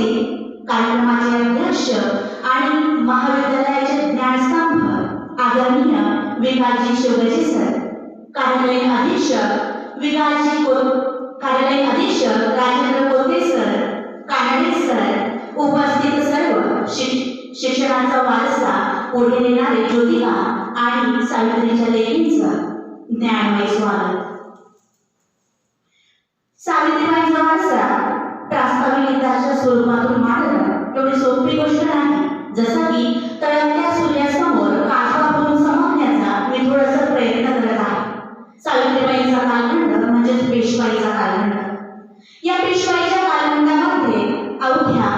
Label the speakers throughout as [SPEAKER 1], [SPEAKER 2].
[SPEAKER 1] उपस्थित कार्यक्रमाचे अध्यक्ष आणि महाविद्यालयाचे ज्ञानस्तंभ आदरणीय विभागजी शिवगजी सर, कार्यालयीन अधीक्षक कार्यालयीन अधीक्षक राजेंद्र कोते सर, कानडे सर, उपस्थित सर्व शिक्षणाचा वारसा पुढे नेणारे ज्योतिबा आणि सावित्रीच्या लेकींचं ज्ञानमय स्वागत. सावित्रीबाईंचा वारसा प्रास्ताविकाच्या स्वरूपातून मांडणं एवढी सोपी गोष्ट नाही. जसं की तळपत्या सूर्यासमोर काठवा करून समजण्याचा मी थोडासा प्रयत्न करत आहे. सावित्रीबाईंचा कालखंड म्हणजेच पेशवाईचा कालखंड. या पेशवाईच्या कालखंडामध्ये अवघ्या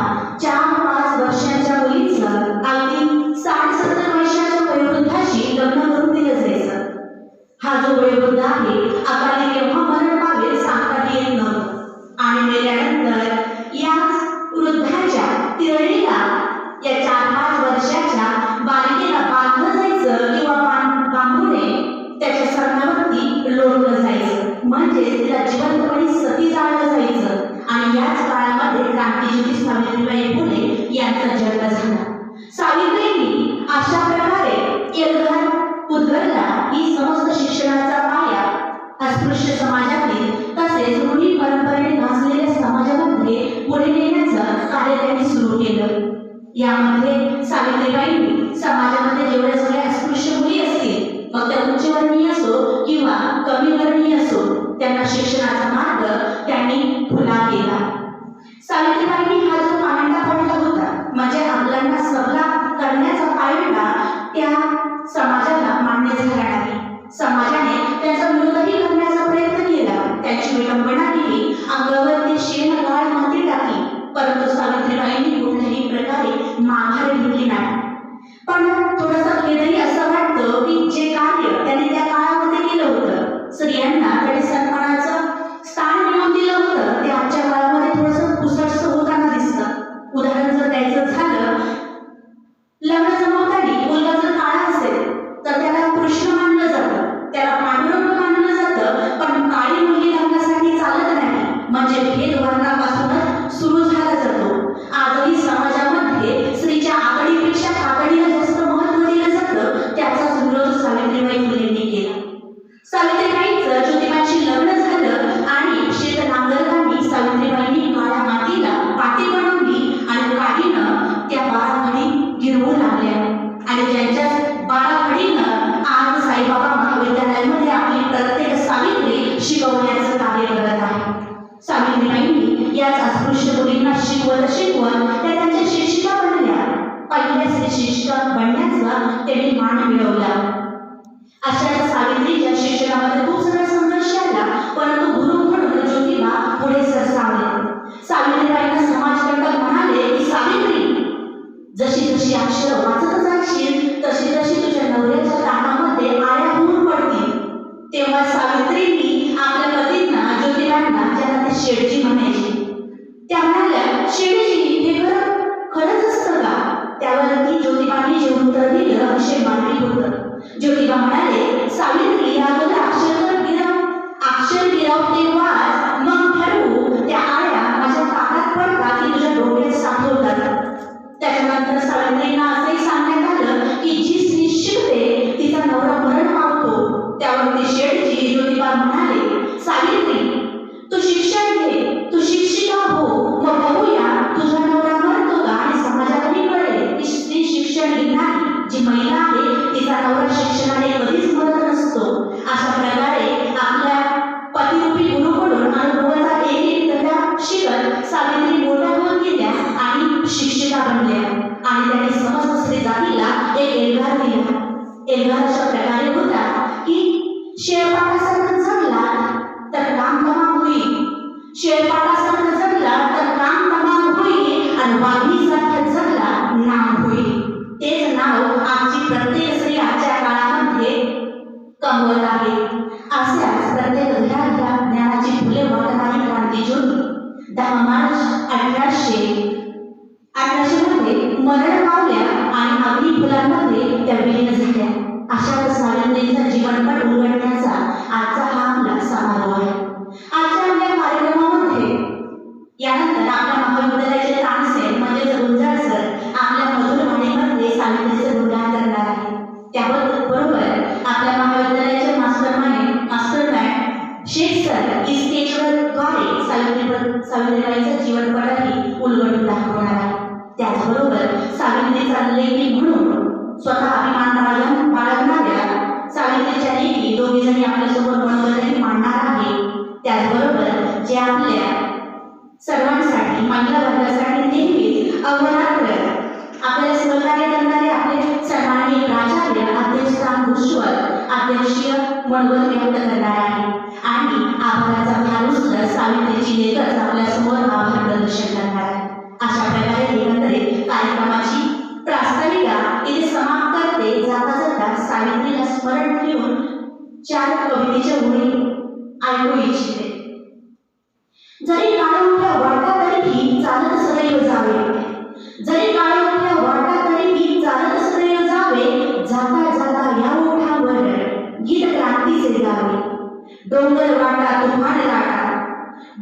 [SPEAKER 1] 4-5 वर्षांच्या मुलीचं अगदी 60-70 वर्षाच्या वयोवृद्धाशी लग्न करून दिलं जायचं. हा जो वयोवृद्ध आहे अकाली केव्हा मरण पावेल सांगता येत नव्हतं. आणि मेल्यानंतर या वृद्धाच्या तिरडीला या 4-5 वर्षाच्या बालिकेला बांधलं जायचं किंवा बांबूने त्याच्या सरणावरती लोटलं जायचं, म्हणजे तिला जिवंतपणे सती जाळलं जायचं. आणि याच काळामध्ये क्रांतिज्योती सावित्रीबाई फुले यांचा जन्म झाला. सावित्रींनी अशा प्रकारे एल्गार उद्गरला की समस्त शिक्षणाचा पाया अस्पृश्य समाजातील तसेच रूढी परंपरेने नाचलेल्या समाजामध्ये पुढे नेण्याचं कार्य त्यांनी सुरू केलं. यामध्ये सावित्रीबाईंनी समाजामध्ये जेवढ्या सगळ्या अस्पृश्य मुली असतील, मग त्या उच्चवर्णीय असो किंवा कमी वर्णीय असो, त्यांना शिक्षणाचा मार्ग त्यांनी खुला केला. सावित्रीबाईंनी हा जो पायंडा पडला होता, म्हणजे आपल्याला सबला करण्याचा पायंडा त्या समाजाला मान्य झाला नाही. समाजाने त्यांचा विरोधही करण्याचा प्रयत्न केला, त्यांची विडंबना केली, अंगावरती शेण गाळ माती टाकली, परंतु सावित्रीबाईंनी कुठल्याही प्रकारे माघार घेतली नाही. पण थोडासा खेदही असं वाटतं की जे कार्य त्यांनी त्या काळामध्ये केलं होतं, स्त्रियांना त्यांनी सन्मानाचं स्थान मिळवून दिलं होतं, ते आजच्या काळामध्ये थोडंसं पुसटसं होताना दिसतं. उदाहरण जर द्यायचं झालं, लग्न जमवताना मुलगा जर काळा असेल तर त्याला कृष्ण मानलं जातं, त्याला पांडुरंग मानलं जातं. पण काळी मुलगी लग्नासाठी चालत नाही, म्हणजे भेदवर्णापासूनच सुरू झाला जातो. आजही समाजामध्ये स्त्रीच्या आघाडीपेक्षा काकडीला जास्त महत्त्व दिलं जातं. त्याचाच विरोध सावित्रीबाई फुलेंनी केला. सावित्रीबाईंचं ज्योतिबाशी लग्न झालं आणि शेत नांगरताना सावित्रीबाईंनी काळ्या मातीला पाटी बनवली आणि काठीनं त्या 12 घडी गिरवू लागल्या. आणि ज्यांच्या 12 घडीनं आज साईबाबा महाविद्यालयामध्ये आपली प्रत्येक सावित्री शिकवण्याचं कार्य करत आहे. सावित्रीबाईंनी याच अस्पृश्य मुलींना शिकवत त्या त्यांच्या शिक्षिका बनल्या. पहिल्या स्त्री शिक्षिका बनण्याचा त्यांनी मान मिळवला. अशा सावित्रीच्या शिक्षणामध्ये खूप सारा संघर्ष आला, परंतु गुरु म्हणून ज्योतिबा पुढे सरसावले. सावित्रीबाईंना समाजकंटक म्हणाले की सावित्री, जशी जशी अक्षर वाचत जाशील तशी तशी तुझ्या नवऱ्याच्या कानामध्ये आळ्या होऊन पडतील. तेव्हा सावित्रींनी आपल्या पतींना ज्योतिबांना, ज्यांना ते शेठजी म्हणायचे, त्या म्हणाल्या, शेठजी हे खरंच असतं का? त्यावरती ज्योतिबांनी जे उत्तर दिलं असे मांडली होतं. ज्योतिबा म्हणाले, सावित्री अगोदर अक्षर गिरवते वाच, मग ठरवू त्या आळ्या माझ्या कानात पडतात की तुझ्या डोक्यात साठवतात. त्याच्यानंतर सावित्रींना असंही सांगण्यात आलं की जी स्त्री शिकते तिचा नवरा मरण पावतो. त्यावरती शेठजी ज्योतिबा म्हणाले, सावित्री तू शिक्षण घे, तू शिक्षिका हो, मग बघूया तुझा नवरा मरतो का आणि समाजालाही कळेल की स्त्री शिक्षण घेणारी जी महिला आहे तिचा नवरा शिक्षणाने कधीच मरत नसतो. अशा प्रकारे आपल्या पतिरूपी गुरुकडून अनुभवाचा एक धडा शिकत सावित्री मोठ्या होत गेल्या आणि शिक्षिका बनल्या. आणि त्यांनी समस्त स्त्री जातीला एक एल्गार दिला. एल्गार अशा प्रकारे होता की शेळपाटासारखं जगला तर काम तमाम होईल, शेळपाटासारखं जगला तर काम तमाम होईल, आणि वाघीसारखं जगला नाम होईल. तेच नाव आमची प्रत्येक स्त्री आजच्या काळामध्ये कमवत आहे. अशाच प्रत्येक घराघरात ज्ञानाची फुले वाटणारी क्रांतिज्योती 10 मार्च 1800 मध्ये मरण पावल्या आणि अग्नी फुलांमध्ये त्या विलीन झाल्या. अशा सावित्रींचा जीवनपट उलगडण्याचा आजचा हा आपला समारोह आहे. आजच्या आपल्या कार्यक्रमामध्ये यानंतर आपल्या महाविद्यालयाचे तानसे सावित्रीबाईंचा जीवनपटही उलगडून दाखवणार आहे. त्याचबरोबर सावित्रीचा लेखी म्हणून स्वतः अभिमान बाळगणाऱ्या सावित्रीच्या लेखी दोघी जणी आपल्यासमोर मनोगतही मांडणार आहे. त्याचबरोबर जे आपल्या सर्वांसाठी महिला वर्गासाठी नेहमीच अवरात्र आपल्याला सहकार्य करणारे आपले सन्माननीय प्राचार्य अध्यक्ष राम भुजबळ अध्यक्षीय मनोगत व्यक्त करणार आहे आणि आभाराचा भारूसुद्धा सावित्रीची लेखच आपल्यासमोर आभार प्रदर्शन करणार आहे. अशा प्रकारे एकंदरीत कार्यक्रमाची प्रास्ताविका इथे समाप्त करते. जाता जाता सावित्रीला स्मरण ठेवून 4 कवितेच्या ओळी ऐकू इच्छिते. जरी काळोख्या वाटा तरीही चालत सदैव जावे, जरी काळोख्या वाटा तरीही चालत सदैव जावे, जाता जाता या ओठावर गीत क्रांतीचे गावे. डोंगर वाटा तुफान लाटा,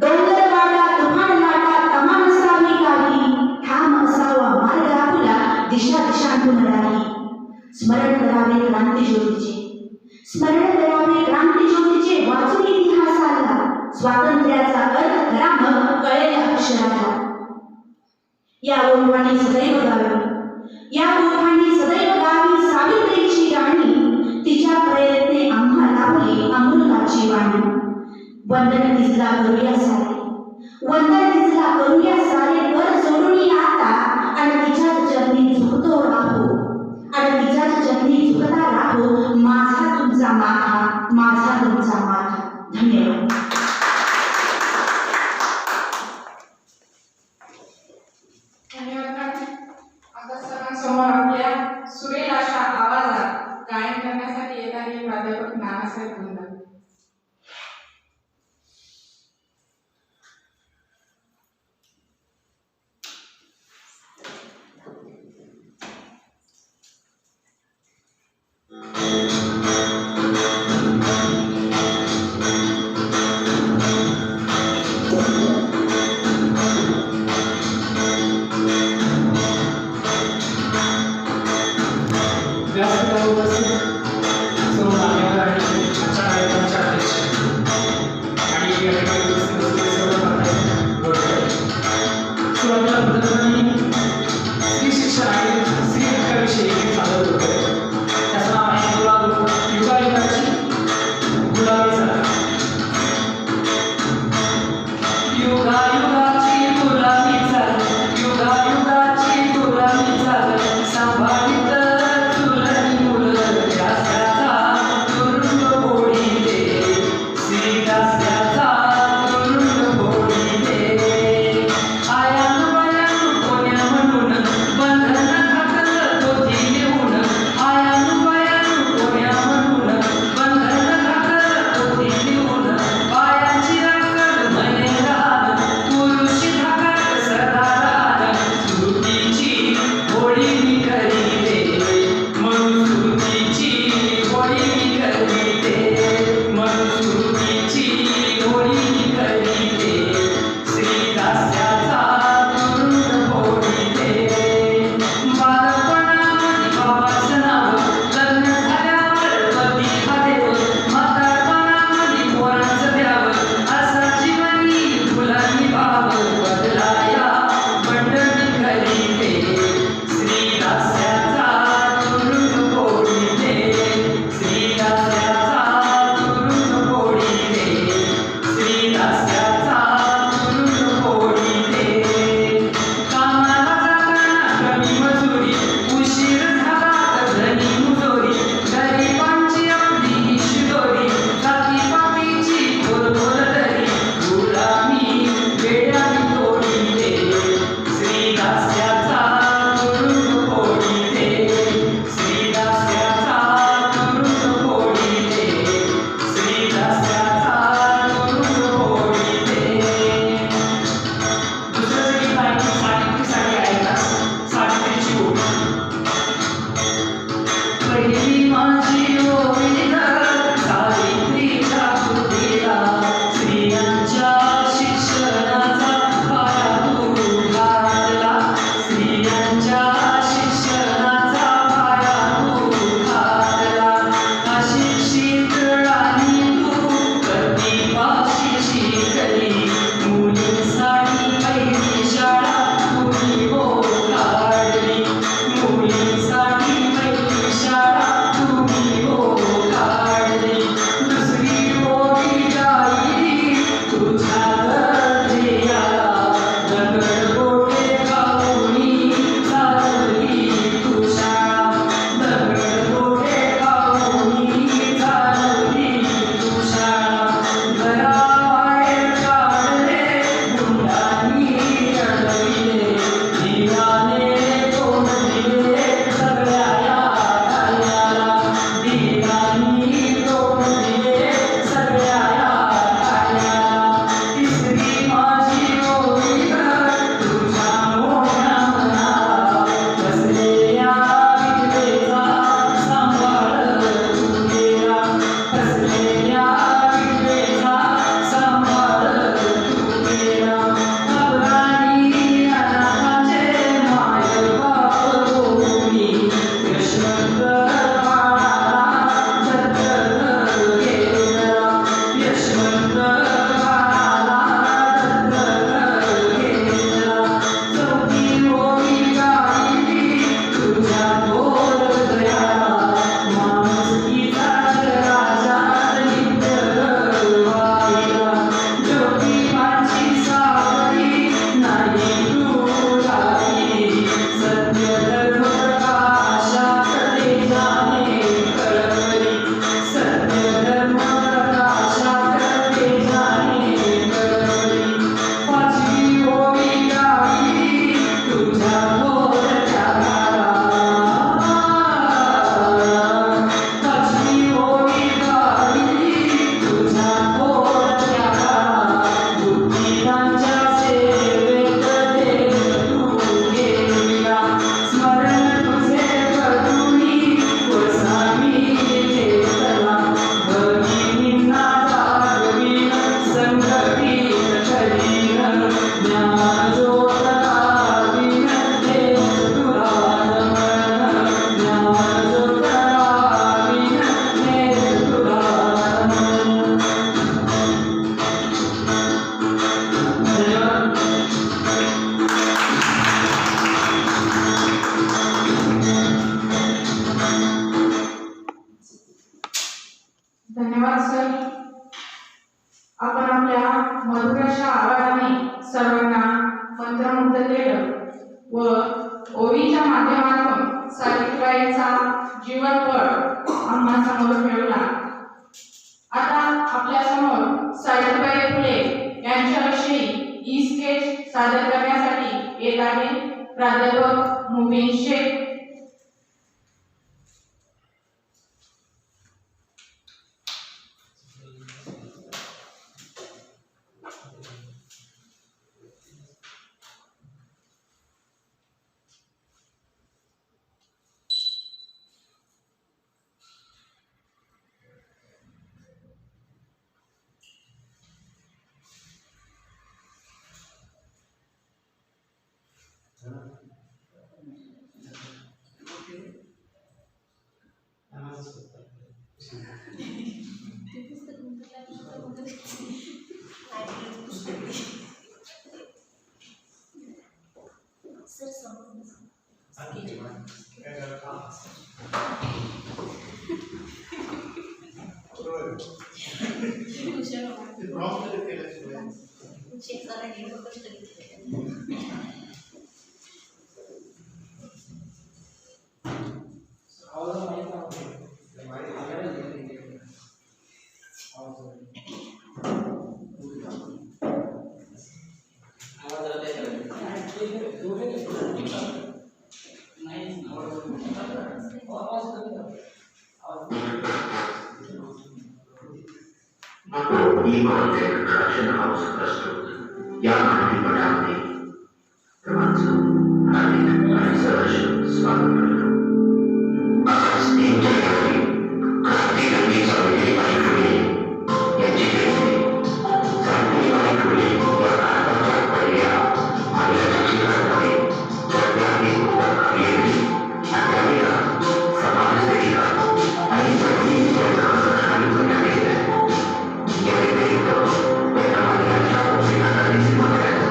[SPEAKER 1] डोंगर वाटा तुफान लाटा, तमान असावी काही, ठाम असावा मार्ग आपला दिशा दिशांतून राही. स्मरण करावे क्रांती ज्योतीचे, स्मरण करावे क्रांती ज्योतीचे, वाचून इतिहासाला स्वातंत्र्याचा अर्थ खरा मग कळेल अक्षराला. या ओठांनी सदैव गावी, या ओठांनी सदैव गावी सावित्रीची गाणी, तिच्या प्रयत्ने आम्हा लाभली अमृताची वाणी. वंदन तिजला करूया सारे, वंदन तिजला करूया सारे, वर सोडून आता आणि तिच्याच चरणी झुकतो राहू, आणि तिच्याच चरणी झुकता राहू. माझा तुमचा माथा, माझा तुमचा माथा. धन्यवाद.
[SPEAKER 2] आता सर्वांसमोर आपल्या सुरेल अशा आवाजात गायन करण्यासाठी येणारे प्राध्यापक नानासाहेब गुंडा.
[SPEAKER 3] वेळा
[SPEAKER 2] जीवनपट आम्हासमोर ठेवला. आता आपल्या समोर सावित्रीबाई फुले यांच्याविषयी ई स्केच सादर करण्यासाठी येत आहे प्राध्यापक मुबीन शेख.
[SPEAKER 3] Production House प्रस्तुत या माहितीपटामध्ये सर्वांचं हार्दिक आणि सहर्ष स्वागत करतो. आज 3 जानेवारी क्रांतिज्योती सावित्रीबाई फुले यांची जयंती. सावित्रीबाई फुले या भारताच्या पहिल्या महिला शिक्षिकांमध्ये जगभरातील वेगळी आणि त्यावेळेला समाजसेविका आणि जगती प्रजासत्ताकाने करण्यात येत. या व्यतिरिक्त त्यांना महिलांच्या भूमिकांना देखील बघायचं.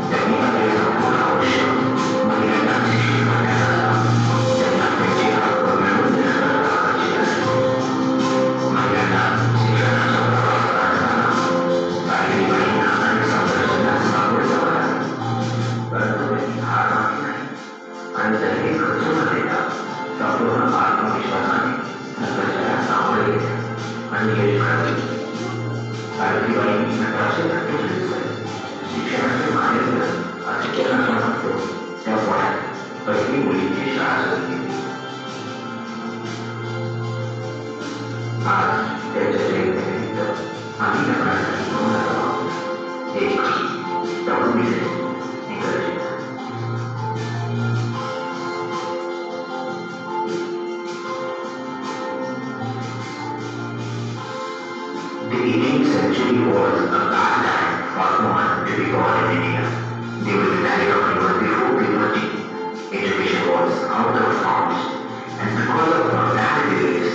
[SPEAKER 3] त्यांनी आपले संपूर्ण आयुष्य महिलांना शिक्षित करण्याकरता त्यांना त्यांचे हक्क मिळवून देण्याकरता खर्चिले आहे. महिलांना शिक्षणाचा प्रवास करताना सावित्रीबाईंना अनेक संघर्षांना सामोरे जावं लागलं. परंतु त्यांनी हार मानली नाही आणि त्यांनी खचू न देता संपूर्ण आत्मविश्वासाने संघर्षाला सामोरे गेले आणि यश मिळवले. सावित्रीबाईंनी 1848 साली शिक्षणाचे माहेरघर असे केलं म्हणतो त्या पुण्यात पहिली मुलींची शाळा सुरू केली. आज त्यांच्या जयंतीनिमित्त आम्ही लग्नासाठी म्हणून आहोत. एक तरुण विषय इंग्रजीत. The 18th century was a bad time for a woman to be born in India. They were married off even before puberty. Education was out of bounds, and because of mortality rates,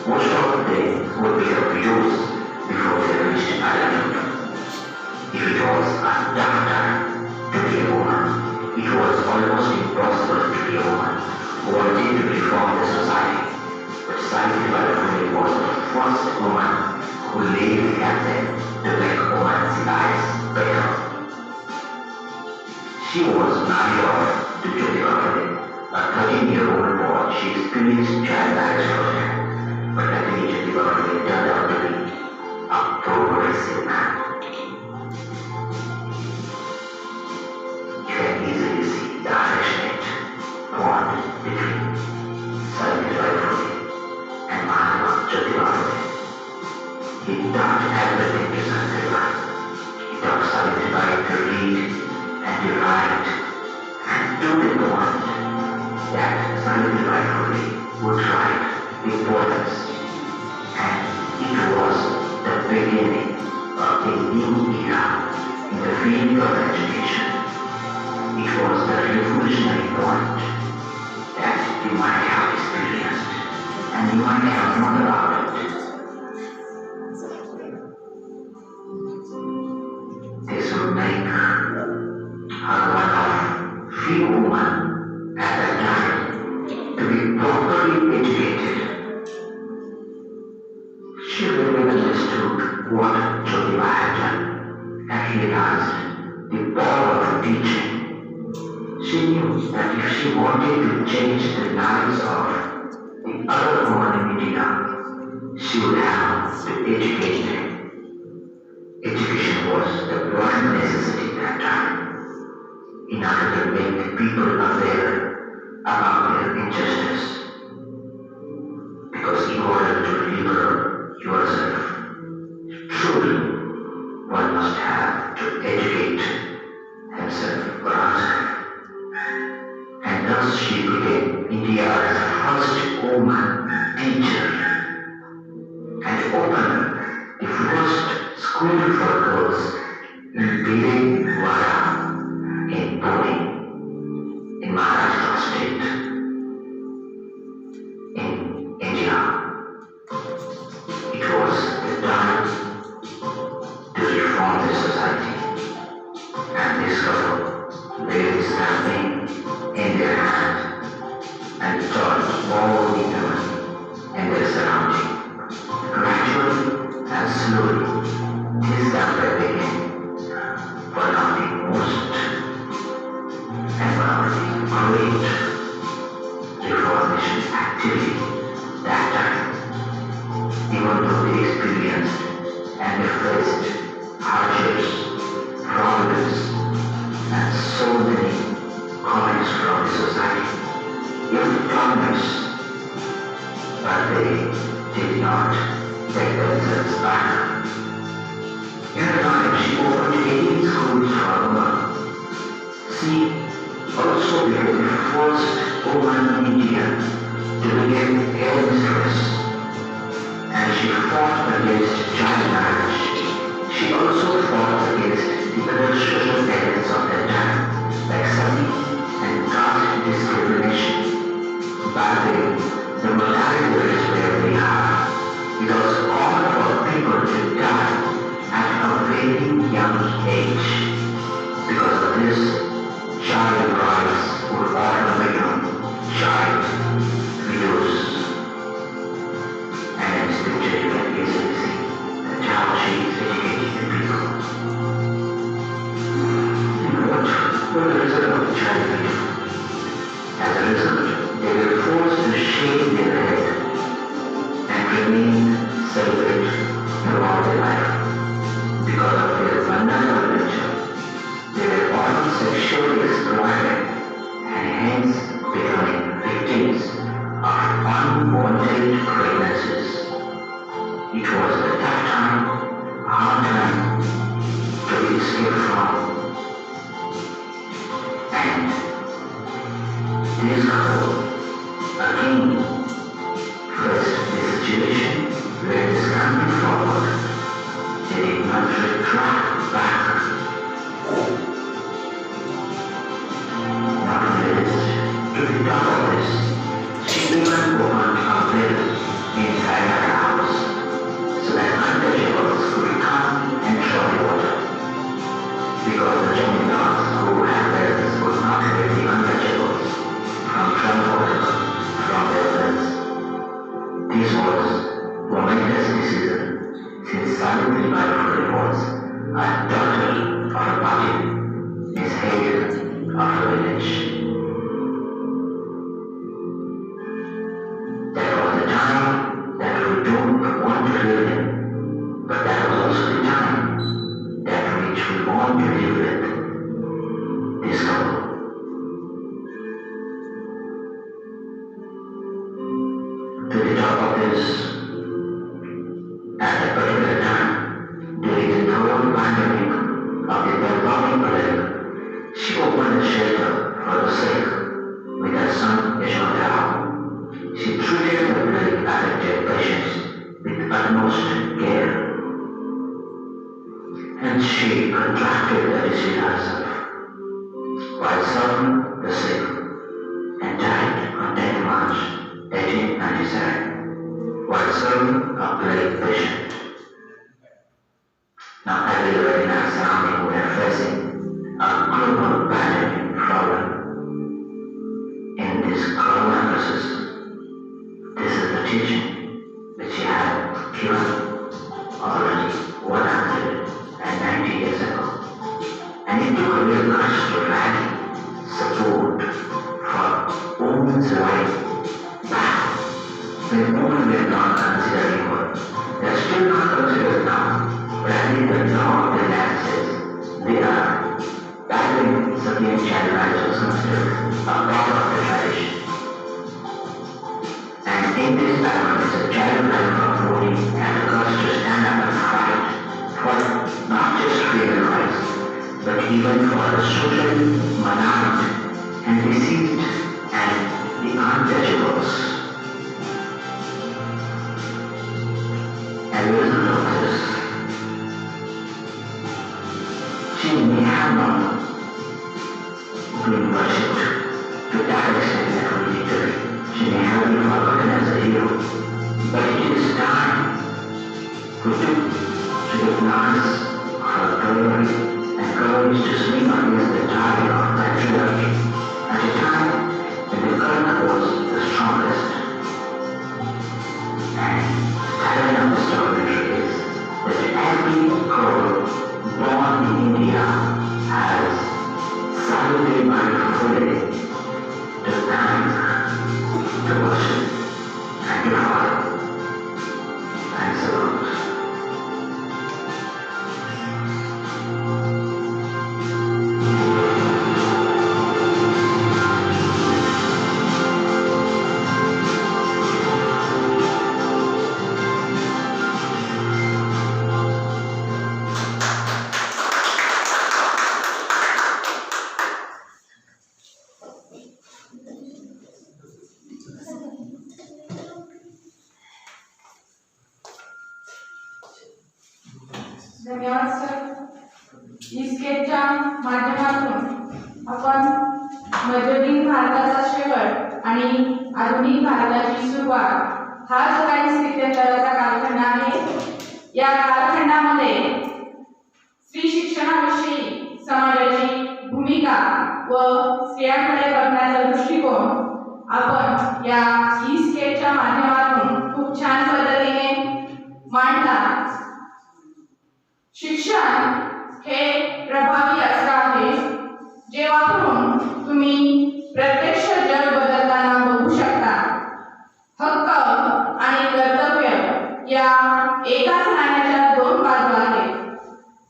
[SPEAKER 3] most of them would be abused before they reached adulthood. If it was a tough time to be a woman, it was almost impossible to be a woman who wanted to reform the society. But Savitribai Phule was the first woman who laid the campaign to make women's lives better. She was married off to Jyotiba Phule, a 13-year-old boy. She experienced child marriage from him, but luckily Jyotiba Phule turned out to be a progressive man. You can easily see the affectionate bond between Savitribai Phule and Mahatma Jyotiba Phule. He taught everything to Savitribai. He taught Savitribai to read and to write, and to the point that Savitribai Phule would write with poems. And it was the beginning of a new era in the field of education. It was the revolutionary point that you might have experienced, and you might have known about it. This would make her one of few women at that time to be properly educated. She really understood what Jyotiba had done and realized the power of teaching. She knew that if she wanted to change the lives of other woman in India, she would have to educate them. Education was the prime necessity that time, in order to make people aware about their injustice. Because in order to liberate yourself, truly, one must have to educate himself or herself. And thus she became India's first woman teacher and opened the first school for girls in Bhilwara in Pune, in Maharashtra state, in India. It was the time to reform the society and discover there is something in their hand and taught all the women in their surrounding. Gradually and slowly, this campaign became one of the most and one of the great reformation activity that time. Even though they experienced and they faced hardships, problems, and so many comments from the society, even problems, but they did not take themselves back. In her life, she opened 18 schools for women. She also became the first woman in India to become headmistress. And she fought against child marriage. She also fought against the other social evils of that time, like sati and caste discrimination. Back then, the mortality rates were very high. It was common for people to die at a very young age. Because of this, child brides would often become child widows. And in scripture you can easily see that how she is educating the people. What the result of the child widow? As a result, they were forced to shave their head and remain celibate throughout their life. Because of their vulnerable nature, they were often sexually exploited and hence becoming victims of unwanted pregnancies. It was a tough time, hard time to be escaped from. And this couple again faced this situation where this coming forward, they did not retract back. Not only this, to the top of this, she even opened a well inside her house so that untouchables could come and draw the water. Because the Jaminas who had wells could not let the untouchables from drawing water from their wells. This was a momentous decision since Salibri Bible was a daughter of a party, Miss Hayden of the village. That was the time that we don't want to live in, but that was also the time that which we want to live with this couple. To the top of this, at a particular time, during the third pandemic of the Belgavi plague, she opened a shelter for the sick with her son Yashodhara. She treated the plague-affected patients with utmost care, and she contracted the disease herself while serving the sick and died on 10 March 1897 while serving a plague patient. Now everywhere in our surrounding we are facing a global pandemic problem. In this corona system, this is the teaching which she had given already 190 years ago. And it took a real courage to rally support for women's right back The moment we are not considered equal, they are still not considered now, but I think the law of the land says they are battling against child rights was considered a part of the tradition. And in this battle, it's a child right from voting and the courage to stand up and fight for not just human rights, but even for the social minority and deceased and the untouchables. And Elizabeth Lopez, she may have not been worshipped to that extent that we did. She may have been forgotten as a hero, but it is time to recognize her bravery and courage to swing against the target of patriarchy at a time when the current was the strongest. And the tagline of the story is that every girl born in India has Savitribai Phule to thank, to worship, and to follow. Thanks a lot.
[SPEAKER 2] धन्यवाद sir. इस्केटच्या माध्यमातून आपण मध्ययुगीन भारताचा शेवट आणि आधुनिक भारताची सुरुवात हा जो काही स्थित्यंतराचा कालखंड आहे, या कालखंडामध्ये स्त्री शिक्षणाविषयी समाजाची भूमिका व स्त्रियांकडे बघण्याचा दृष्टिकोन आपण या इस्केटच्या माध्यमातून खूप छान पद्धतीने मांडला. शिक्षण हे प्रभावी अस्त्र आहे, जे वापरून तुम्ही प्रत्यक्ष जग बदलताना बघू शकता. हक्क आणि कर्तव्य या एकाच नाण्याच्या दोन बाजू आहेत.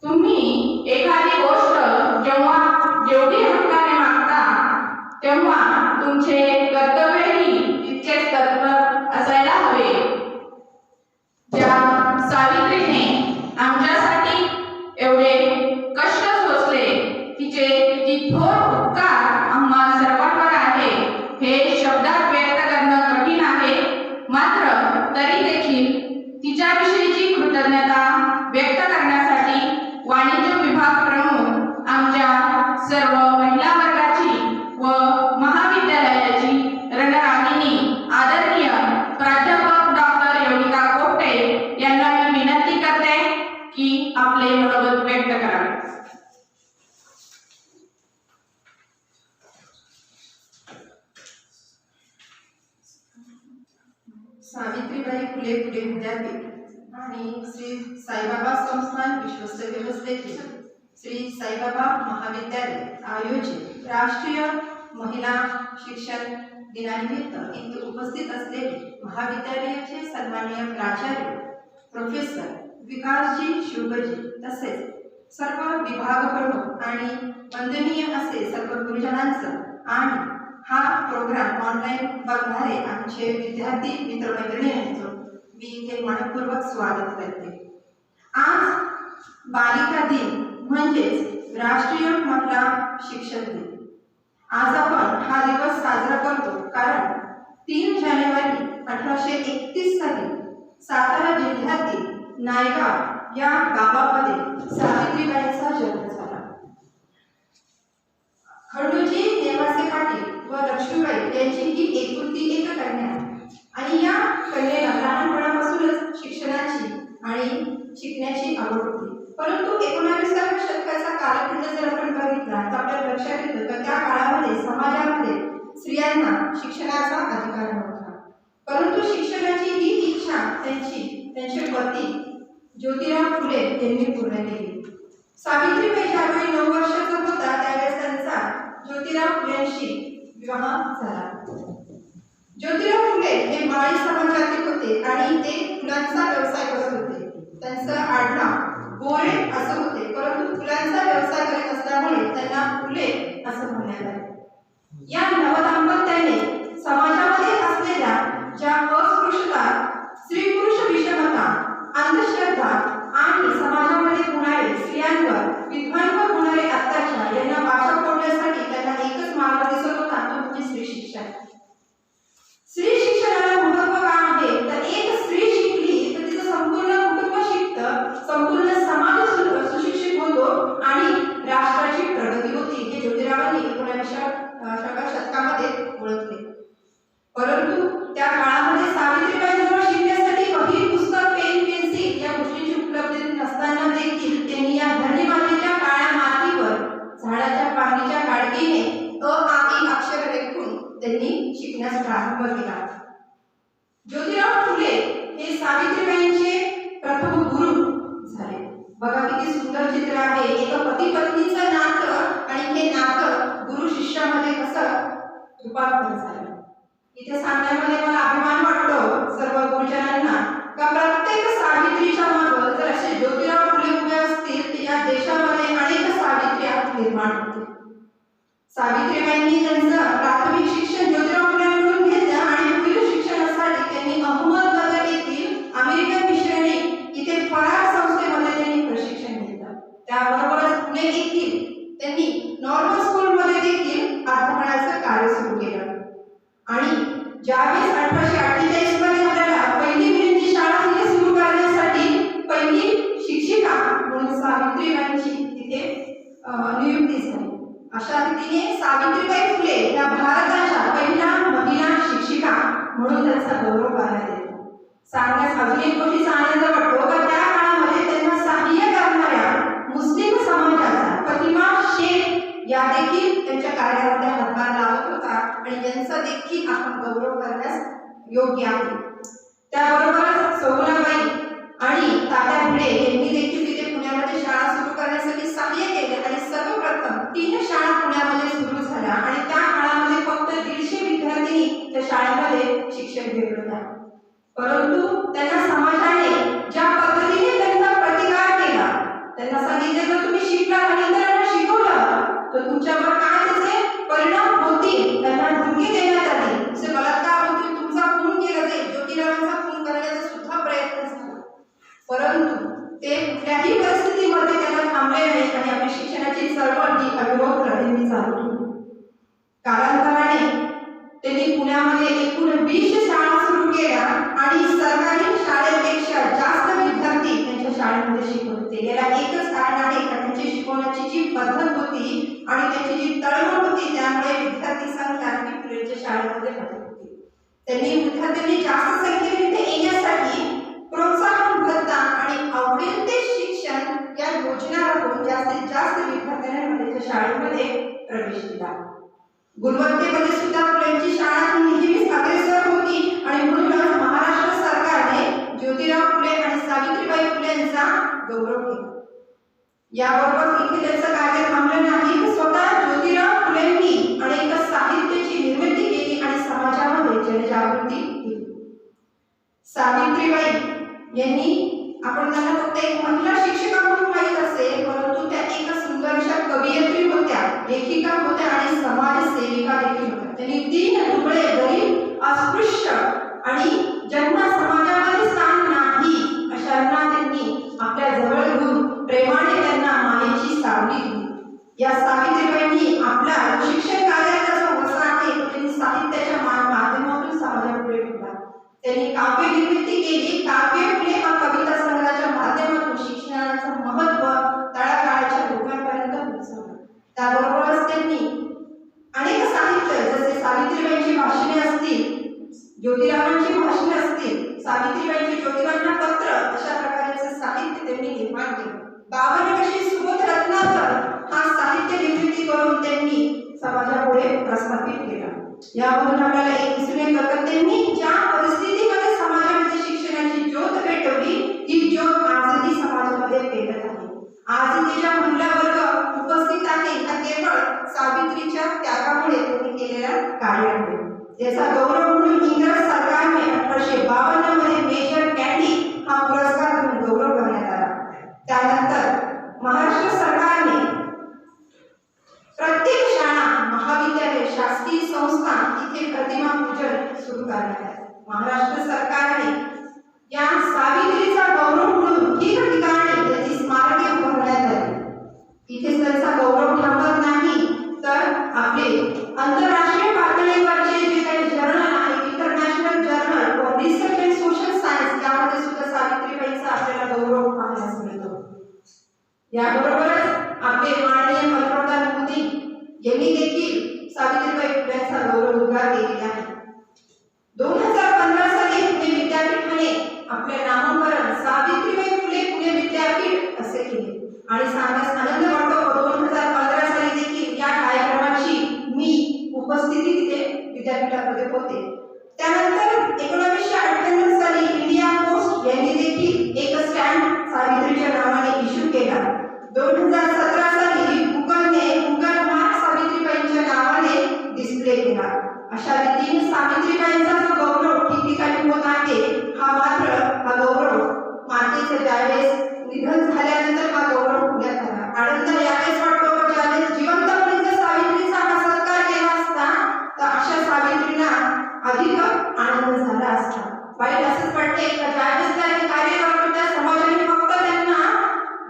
[SPEAKER 2] तुम्ही एखादी गोष्ट जेवढी हक्काने मागता, तेव्हा तुमचे कर्तव्यही तितकेच तत्पर असायला हवे. ज्या सावित्रीने आमच्यासाठी एवढे कष्ट सोसले, तिचे ती थोर उपकार आम्हा सर्वांवर आहे हे शब्दात व्यक्त करणं कठीण आहे. मात्र तरी देखील तिच्याविषयीची कृतज्ञता व्यक्त करण्यासाठी वाणिज्य विभाग प्रमुख आमच्या सर्व महिला वर्गाची व महाविद्यालयाची रणरागिणी आदरणीय प्राध्यापक डॉक्टर योगिता कोपटे यांना मी विनंती करते की आपले मनोगत व्यक्त करावे.
[SPEAKER 4] सावित्रीबाई फुले पुणे विद्यापीठ आणि श्री साईबाबा संस्थान विश्वस्त व्यवस्थेचे श्री साईबाबा महाविद्यालय आयोजित राष्ट्रीय महिला शिक्षण दिनानिमित्त इथे उपस्थित असलेले महाविद्यालयाचे सन्माननीय प्राचार्य प्रोफेसर विकासजी शिवगजी तसेच सर्व विभाग प्रमुख आणि वंदनीय असे सर्व गुरुजनांचं आणि हा प्रोग्राम ऑनलाईन बघणारे आमचे विद्यार्थी मित्रमैत्रिणी यांचं मी इथे मनपूर्वक स्वागत करते. आज बालिका दिन म्हणजेच राष्ट्रीय महिला शिक्षण दिन. आज आपण हा दिवस साजरा करतो कारण 3 जानेवारी 1831 साली सातारा जिल्ह्यातील नायगाव या गावामध्ये सावित्रीबाईंचा जन्म झाला. खंडूजी नेवासे पाटील व लक्ष्मीबाई यांची ही एकुलती एक कन्या आणि या कन्येला लहानपणापासूनच शिक्षणाची आणि शिकण्याची आवड होती. परंतु 19व्या शतकाचा कालखंड जर आपण बघितला तर आपल्याला लक्षात येतं की त्या काळामध्ये समाजामध्ये स्त्रियांना शिक्षणाचा अधिकार नव्हता. परंतु शिक्षणाची ही इच्छा त्यांचे पती ज्योतिराव फुले यांनी पूर्ण केली. सावित्रीबाई ज्यावेळी 9 वर्षाचा होता त्यावेळेस त्यांचा ज्योतिराव फुलेंशी विवाह झाला. ज्योतिराव फुले हे माळी समाजातील होते आणि ते फुलांचा व्यवसाय करत होते. त्यांचं आडनाव गोरे असं होते, परंतु फुलांचा व्यवसाय करीत असल्यामुळे त्यांना फुले असं म्हणण्यात आले. या नवदाम्पत्याने समाजामध्ये असलेल्या ज्या अस्पृश्यता, स्त्री पुरुष विषमता, अंधश्रद्धा आणि समाजामध्ये होणारे स्त्रियांवर, विधवांवर होणारे अत्याचार यांना वाचा फोडण्यासाठी त्यांना एकच मार्ग दिसत होता, तो म्हणजे स्त्री शिक्षण. स्त्री शिक्षणाला महत्त्व का आहे तर एक स्त्री शिकली तर तिचं संपूर्ण कुटुंब शिकतं, संपूर्ण समाज सुशिक्षित होतो आणि राष्ट्राची प्रगती होती. हे ज्योतिरावांनी 19व्या शतकामध्ये ओळखले. परंतु त्या काळामध्ये सावित्रीबाईंजवळ शिकण्यासाठी वही, पुस्तक, पेन, पेन्सिल या गोष्टींची उपलब्धता नसताना देखील त्यांनी या धरणीमातेच्या काळ्या मातीवर झाडाच्या पानाच्या काडकीने अ आ इ अक्षर रेखून त्यांनी शिकण्यास प्रारंभ केला. ज्योतिराव फुले हे सावित्रीबाईंचे प्रथम गुरु झाले. बघा किती सुंदर चित्र आहे. एका पती पत्नीचं नातं आणि हे नातं गुरु शिष्यामध्ये कसं रूपांतर झालं. इथे सांगण्यामध्ये मला अभिमान वाटतो सर्व गुरुजनांना का प्रत्येक सावित्रीच्या मागे जर असे ज्योतिराव फुले उभे असतील तर या देशामध्ये अनेक सावित्र्या निर्माण होतील. सावित्रीबाईंनी त्यांचं प्राथमिक शिक्षण ज्योतिराव फुलेंकडून घेतलं आणि पुढील शिक्षणासाठी त्यांनी अहमदनगर येथील अमेरिकन मिशनरी इथे फरार संस्थेमध्ये त्यांनी प्रशिक्षण घेतलं. त्याबरोबरच पुणे येथील त्यांनी नॉर्मल स्कूलमध्ये देखील अध्यापनाचं कार्य सुरू केलं. आणि ज्यावेळेस 1848 मध्ये आपल्याला पहिली मुलींची शाळा तिथे सुरू करण्यासाठी पहिली शिक्षिका म्हणून सावित्रीबाईंची तिथे नियुक्ती झाली. अशा रीतीने सावित्रीबाई फुले या भारताच्या पहिल्या महिला शिक्षिका म्हणून त्यांचा गौरव करण्यात येतो. सांगण्यास अजून एक गोष्टीचा आनंद वाटतो का त्या काळामध्ये त्यांना सहाय्य करणाऱ्या मुस्लिम समाजाचा प्रतिमा शेख या देखील त्यांच्या कार्यामध्ये हातभार लावत होता आणि यांचा देखील आपण गौरव करण्यास योग्य आहे. त्याबरोबरच सौलाबाई आणि तात्या भिडे यांनी देखील तिथे पुण्यामध्ये शाळा सुरू करण्यासाठी सहाय्य केले आणि सर्वप्रथम 3 शाळा पुण्यामध्ये सुरू झाल्या आणि त्या काळामध्ये फक्त 150 विद्यार्थी त्या शाळेमध्ये शिक्षण घेत होत्या. परंतु त्यांना समाजाने ज्या पद्धतीने त्यांचा प्रतिकार केला, त्यांना सांगितले जर तुम्ही शिकला आणि इतरांना शिकवलं तर तुमच्यावर काय त्याचे परिणाम होतील. त्यांना धमकी देण्यात आली, तुमचे बलात्कार होतील, तुमचा खून केला जाईल. ज्योतिरावांचा खून करण्याचा सुद्धा प्रयत्न झाला, परंतु ते कुठल्याही परिस्थितीमध्ये त्यांना थांबले नाही आणि आपली शिक्षणाची चळवळ ही अविरोध लढ्यांनी चालू ठेवली. कालांतराने त्यांनी पुण्यामध्ये एकूण 20 शाळा सुरू केल्या आणि सरकारी शाळेपेक्षा जास्त विद्यार्थी त्यांच्या शाळेमध्ये शिकवत होते. याला एकच कारण आहे का त्यांची शिकवण्याची जी पद्धत होती आणि त्यांची जी तळमळ होती, त्यामुळे विद्यार्थी संख्या ही पुढच्या शाळेमध्ये वाढत होती. त्यांनी विद्यार्थ्यांनी जास्त संख्येने इथे येण्यासाठी प्रोत्साहन भत्ता आणि आवडेल ते शिक्षण या योजना राबवून जास्तीत जास्त विद्यार्थ्यांना त्यांच्या शाळेमध्ये प्रवेश दिला. गुणवत्तेमध्ये सुद्धा फुलेंची शाळा ही नेहमीच अग्रेसर होती आणि म्हणूनच महाराष्ट्र सरकारने ज्योतिराव फुले आणि सावित्रीबाई फुले यांचा गौरव केला. याबरोबर इथे त्यांचं कार्य थांबलं नाही, तर स्वतः ज्योतिराव फुलेंनी अनेक साहित्याची निर्मिती केली आणि समाजामध्ये जनजागृती केली. सावित्रीबाई यांनी आपण त्यांना फक्त एक महिला शिक्षिका म्हणून माहीत असेल, परंतु त्या एक सुंदरशा कवयित्री होत्या, लेखिका होत्या आणि समाजसेविका देखील होत्या. त्यांनी दीन, दुबळे, गरीब, अस्पृश्य आणि ज्यांना समाजामध्ये स्थान नाही अशांना त्यांनी आपल्या जवळ घेऊन प्रेमाने त्यांना मायेची सावली दिली. या सावित्रीबाईंनी आपला शिक्षण कार्याचा जो वसा आहे तो त्यांनी साहित्याच्या माध्यमातून समाजापुढे ठेवला. त्यांनी काव्य निर्मिती केली. काव्य फुले हा कविता संग्रहाच्या माध्यमातून शिक्षणाचं महत्त्व तळागाळाच्या लोकांपर्यंत पोहोचवलं. त्याबरोबरच त्यांनी अनेक साहित्य जसे सावित्रीबाईंची भाषणे असतील, ज्योतिरावांची भाषणे असतील, सावित्रीबाईंची ज्योतिरावांना पत्र, अशा प्रकारचे साहित्य त्यांनी निर्माण केले. 52 वर्षी सुबोध रत्नाकर हा साहित्य निर्मिती करून त्यांनी समाजापुढे प्रस्थापित केला. यावरून आपल्याला एक दिसून येतं की त्यांनी ज्या परिस्थितीमध्ये समाजामध्ये शिक्षणाची ज्योत पेटवली, ही ज्योत आजही समाजामध्ये पेटत आहे. आज तिच्या महिला वर्ग उपस्थित आहे, हा केवळ सावित्रीच्या त्यागामुळे त्यांनी केलेला कार्य आहे. याचा गौरव म्हणून शासकीय संस्था इथे प्रतिमा पूजन सुरू करण्यात आले. महाराष्ट्र सरकारने या सावित्रीचा गौरव म्हणून ठिकठिकाणी त्याची स्मारके उभारण्यात आली. इथे त्यांचा गौरव थांबत नाही, तर आपले आंतरराष्ट्रीय पातळीवरचे जे काही जर्नल आहे, international journal for research and social science, यामध्ये सुद्धा सावित्रीबाईंचा आपल्याला गौरव पाहण्यास मिळतो. याबरोबरच आपले माननीय पंतप्रधान मोदी यांनी देखील सावित्रीबाई फुलेंचा गौरव उद्गार केलेला आहे. 2015 साली पुणे विद्यापीठाने आपले नामकरण सावित्रीबाई फुले पुणे विद्यापीठ असे केले आणि सांगण्यास आनंद वाटतो. 2015 साली देखील या कार्यक्रमाची मी उपस्थिती तिथे विद्यापीठामध्ये होते. त्यानंतर 1998 साली इंडिया पोस्ट यांनी देखील एक स्टॅम्प सावित्रीच्या नावाने इश्यू केला. 2017 साली गुगल मार्क सावित्रीबाईंच्या नावाने डिस्प्ले केला. अशा रीतीने सावित्रीबाईंचा जो गौरव ठिकठिकाणी होत आहे, हा गौरव मातेचं ज्यावेळेस निधन झाल्यानंतर हा गौरव पुण्यात आला. आनंद यावेळेस वाटतो की ज्यावेळेस जिवंतपणे जर सावित्रीचा हा सत्कार केला असता, तर अशा सावित्रींना अधिक आनंद झाला असता. वाईट असंच वाटते की ज्यावेळेस त्या कार्य करत होत्या, समाजाने फक्त त्यांना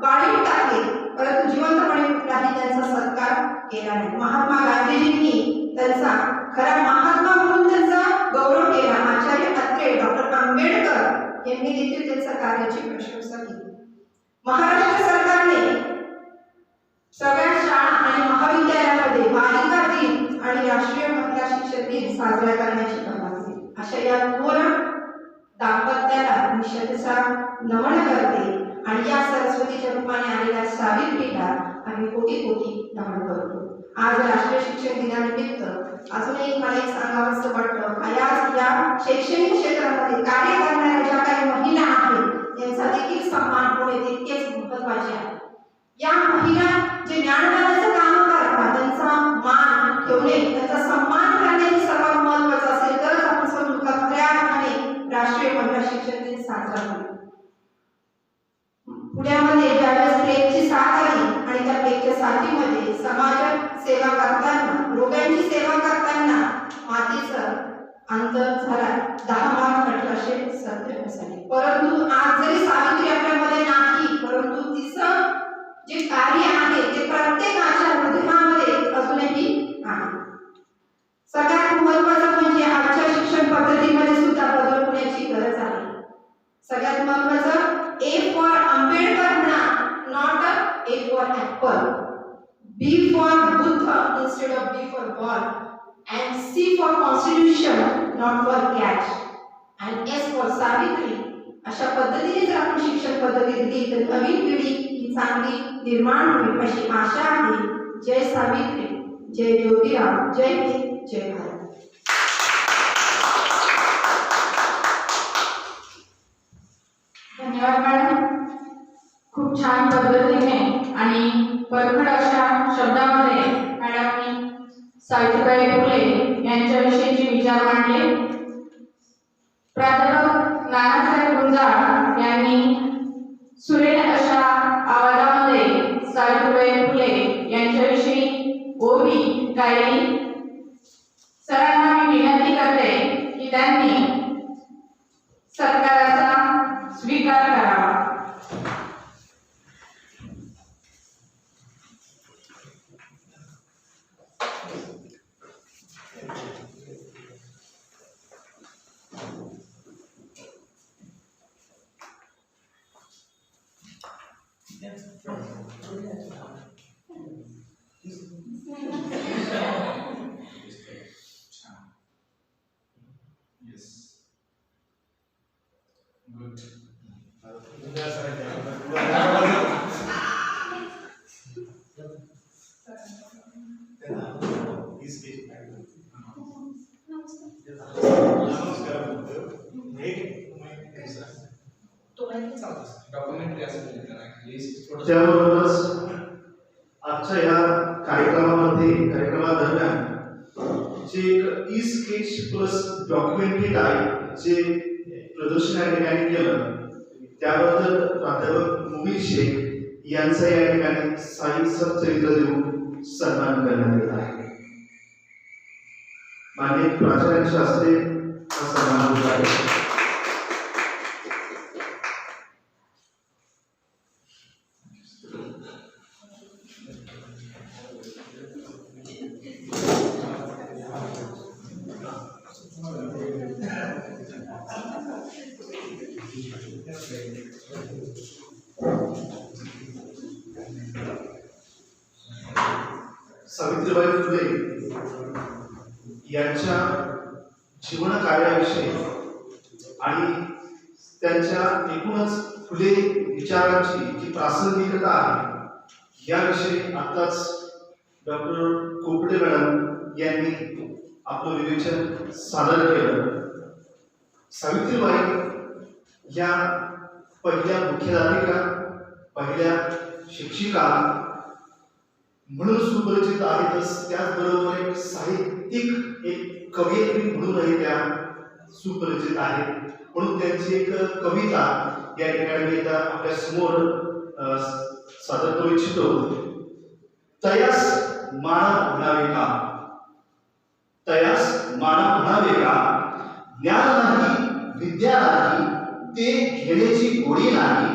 [SPEAKER 4] बाळीत टाकले, परंतु जिवंतपणे कुठलाही त्यांचा सत्कार केला नाही. महात्मा गांधीजींनी त्यांचा खरा महात्मा म्हणून त्यांचा गौरव केला. आचार्य अत्रे, डॉक्टर आंबेडकर यांनी देखील त्यांच्या कार्याची प्रशंसा केली. महाराष्ट्र सरकारने सगळ्या शाळा आणि महाविद्यालयामध्ये बालिका दिन आणि राष्ट्रीय महिला शिक्षण दिन साजरा करण्याची परवानगी दिली. अशा या थोर दाम्पत्याला मी शतशः नमन करते आणि या सरस्वतीच्या रूपाने आलेल्या सावित्रीला आम्ही कोटी कोटी नमन करतो. आज राष्ट्रीय शिक्षण दिनानिमित्त अजूनही मला एक सांगावंसं वाटतं, आज या शैक्षणिक क्षेत्रामध्ये कार्य करणाऱ्या ज्या काही महिला आहेत, यांचा देखील सन्मान होणे तितकेच महत्त्वाचे आहे. या महिला जे ज्ञानदानाचं काम करतात, त्यांचा मान ठेवणे, त्यांचा सन्मान करणे हे सर्वात महत्त्वाचं असेल, तरच आपण समजू का खऱ्या अर्थाने राष्ट्रीय महिला शिक्षण दिन साजरा होईल. पुण्यामध्ये ज्यावेळेस प्लेगची साथ आली आणि त्या प्लेगच्या साथीमध्ये समाज सेवा करताना, रोग्यांची सेवा करताना मातीचा अंत झाला 10 मार्च 1897 साली. परंतु आज जरी सावित्री आपल्यामध्ये नाही, परंतु तिचं जे कार्य आहे ते प्रत्येकाच्या हृदयामध्ये अजूनही आहे. सगळ्यात महत्त्वाचं म्हणजे आजच्या शिक्षण पद्धतीमध्ये सुद्धा बदल होण्याची गरज आहे. सगळ्यात महत्त्वाचं A for आंबेडकर म्हणा, not A for apple, B for Buddha instead of B for ball, and C for constitution not for cat, and S for Savitri. अशा पद्धतीने जर आपण शिक्षण पद्धती दिली तर नवीन पिढी ही चांगली निर्माण होईल अशी आशा आहे. जय सावित्री, जय ज्योतिराव, जय हिंद, जय भारत.
[SPEAKER 2] धन्यवाद मॅडम. खूप छान पद्धतीने आणि परखड अशा शब्दामध्ये मॅडमनी सावित्रीबाई फुले यांच्याविषयीचे विचार मांडले. प्राध्यापक नानासाहेब गुंजाळ यांनी सुरेल अशा आवाजामध्ये सावित्रीबाई फुले यांच्याविषयी ओवी गायली. सरांना मी विनंती करते की त्यांनी सत्काराचा स्वीकार करावा.
[SPEAKER 5] त्याबरोबरच आजच्या या कार्यक्रमादरम्यान जे एक ई स्केच प्लस डॉक्युमेंटरी आहे जे प्रदर्शन या ठिकाणी केलं, त्याबद्दल प्राध्यापक मुबीन शेख यांचा या ठिकाणी साहित्य चरित्र देऊन सन्मान करण्यात येत आहे. माननीय प्राचार्यांच्या हस्ते हा सन्मान होत आहे. सावित्रीबाई फुले यांच्या जीवन कार्याविषयी आणि त्यांच्या एकूणच फुले विचारांची जी प्रासंगिकता आहे याविषयी आताच डॉक्टर कोपडे मॅडम यांनी आपलं विवेचन सादर केलं. सावित्रीबाई या पहिल्या मुख्याध्यापिका, पहिल्या शिक्षिका म्हणून सुपरिचित आहेतच, त्याचबरोबर एक साहित्यिक, एक कवयित्री म्हणूनही त्या सुपरिचित आहेत. म्हणून त्यांची एक कविता या ठिकाणी मी आता आपल्या समोर सादर करू इच्छितो. तयास मानव म्हणावे का, तयास मानव म्हणावे का, ज्ञान नाही विद्या नाही ते घेण्याची गोडी नाही,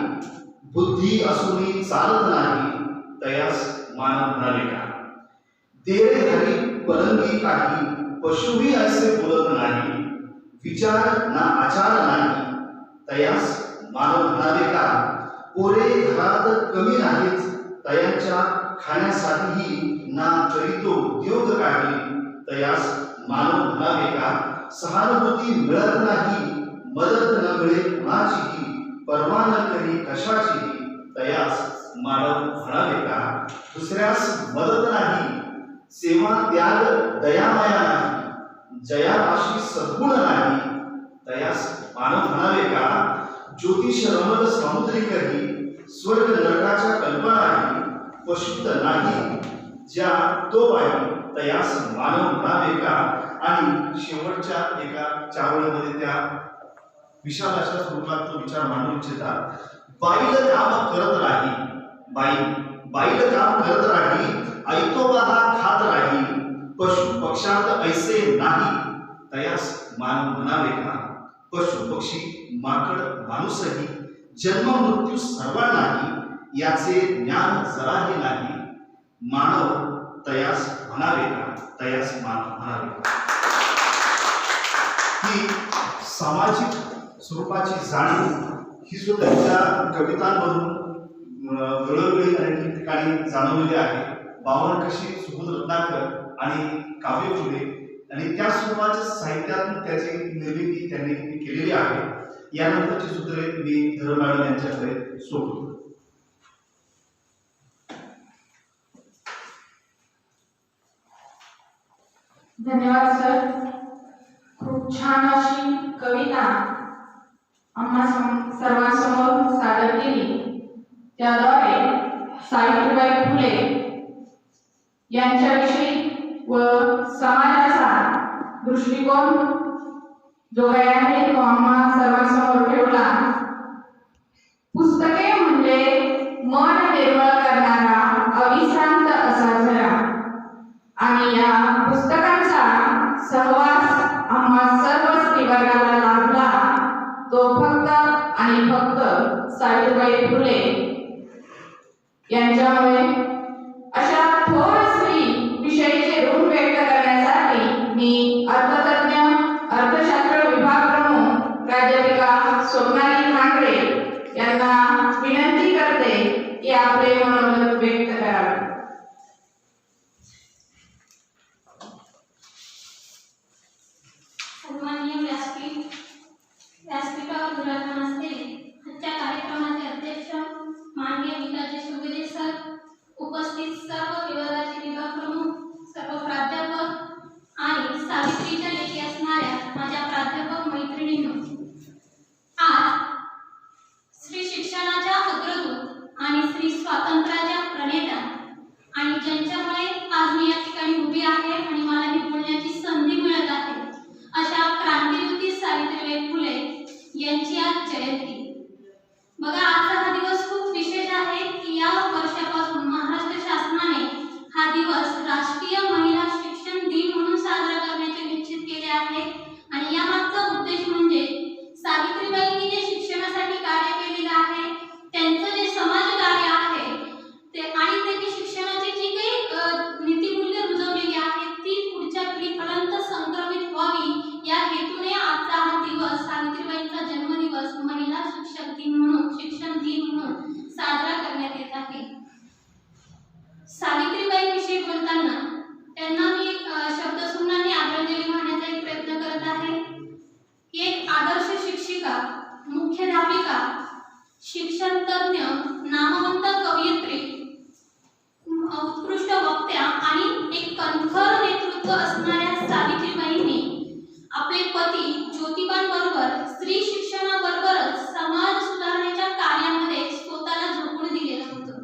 [SPEAKER 5] बुद्धी असूनही चालत नाही तयास मानव म्हणावे का. देरे हरी पलंगी काही पशुही असे बोलत नाही, विचार ना आचार नाही तयास मानव म्हणावे का. पोरे घरात कमी नाहीत तयांच्या खाण्यासाठीही ना करीतो उद्योग काही तयास मानव म्हणावे का. सहानुभूती मिळत नाही मदत न मिळे कुणाचीही, परवा न करी कशाचीही तयास मानव म्हणावे का. दुसऱ्यास मदत नाही सेवा त्याग दयामाया नाही, जयापाशी सद्गुण नाही तयास मानव म्हणावे का. ज्योतिष रमण सामुद्रिकही स्वर्ग नरकाच्या कल्पना नाही, पशुत नाही ज्या तो पाहिजे तयास मानव म्हणावे का. आणि शेवटच्या एका चावळीमध्ये त्या विशाल अशा स्वरूपात तो विचार मांडू इच्छितात. बाईल काम करत राही, बाईल काम करत राही, ऐतोबा हा खात राही, पशु पक्षात ऐसे नाही तयास मानव म्हणावे का. पशु पक्षी माकड माणूसही जन्म मृत्यू सर्वांनाही याचे ज्ञान जराही नाही, मानव तयास म्हणावे का, तयास मानव म्हणावे का. ही सामाजिक स्वरूपाची जाणीव ही सुद्धा त्यांच्या कवितांमधून वेळोवेळी अनेक ठिकाणी जाणवलेली आहे. बावन कशी सुबोध रत्नाकर आणि काव्य फुले आणि त्या स्वरूपाच्या साहित्यातून त्याची निर्मिती त्यांनी केलेली आहे. यानंतरची सूत्रे मी धर्म मॅडम यांच्याकडे सोडतो.
[SPEAKER 2] धन्यवाद सर. खूप छान अशी कविता आम्हा सर्वांसमोर सादर केली. त्याद्वारे सावित्रीबाई फुले यांच्याविषयी व समाजाचा दृष्टिकोन जो काही आहे तो आम्हा सर्वांसमोर ठेवला. पुस्तके म्हणजे मन निर्मळ करणारा अविश्रांत असा झरा आणि या पुस्तकांचा सहवास आम्हा सर्व स्त्रीवर्गाला लाभला तो फक्त आणि फक्त सावित्रीबाई फुले यांच्यामुळे. अशा थोर स्त्री विषयीचे ऋण व्यक्त करण्यासाठी मी अर्थतज्ञ अर्थशास्त्र विभाग प्रमुख प्राध्यापिका स्वप्नाली मांगडे यांना विनंती करते की आपले मनोगत व्यक्त करावे.
[SPEAKER 6] सन्माननीय व्यासपीठावर विराजमान असलेले आजच्या कार्यक्रमाचे अध्यक्ष माननीय विकासजी सुगेदे सर, उपस्थित सर्व विभागाचे विभाग प्रमुख, सर्व प्राध्यापक आणि सावित्रीच्या लेखी असणाऱ्या माझ्या प्राध्यापक मैत्रिणींनो, आज स्त्री शिक्षणाच्या अग्रदूत आणि स्त्री स्वातंत्र्याच्या प्रणेता आणि ज्यांच्यामुळे आज मी या ठिकाणी उभी आहे आणि मला ही बोलण्याची संधी मिळत आहे अशा क्रांतिज्योती सावित्रीबाई फुले यांची आज जयंती. बघा, आजचा हा दिवस खूप विशेष आहे की या वर्षापासून महाराष्ट्र शासनाने हा दिवस राष्ट्रीय महिला शिक्षण दिन म्हणून साजरा करण्याचे निश्चित व्यक्तित्व असणाऱ्या सावित्रीबाईंनी आपले पती ज्योतिबांबरोबर स्त्री शिक्षणाबरोबरच समाज सुधारण्याच्या कार्यामध्ये स्वतःला झोकून दिलेलं होतं.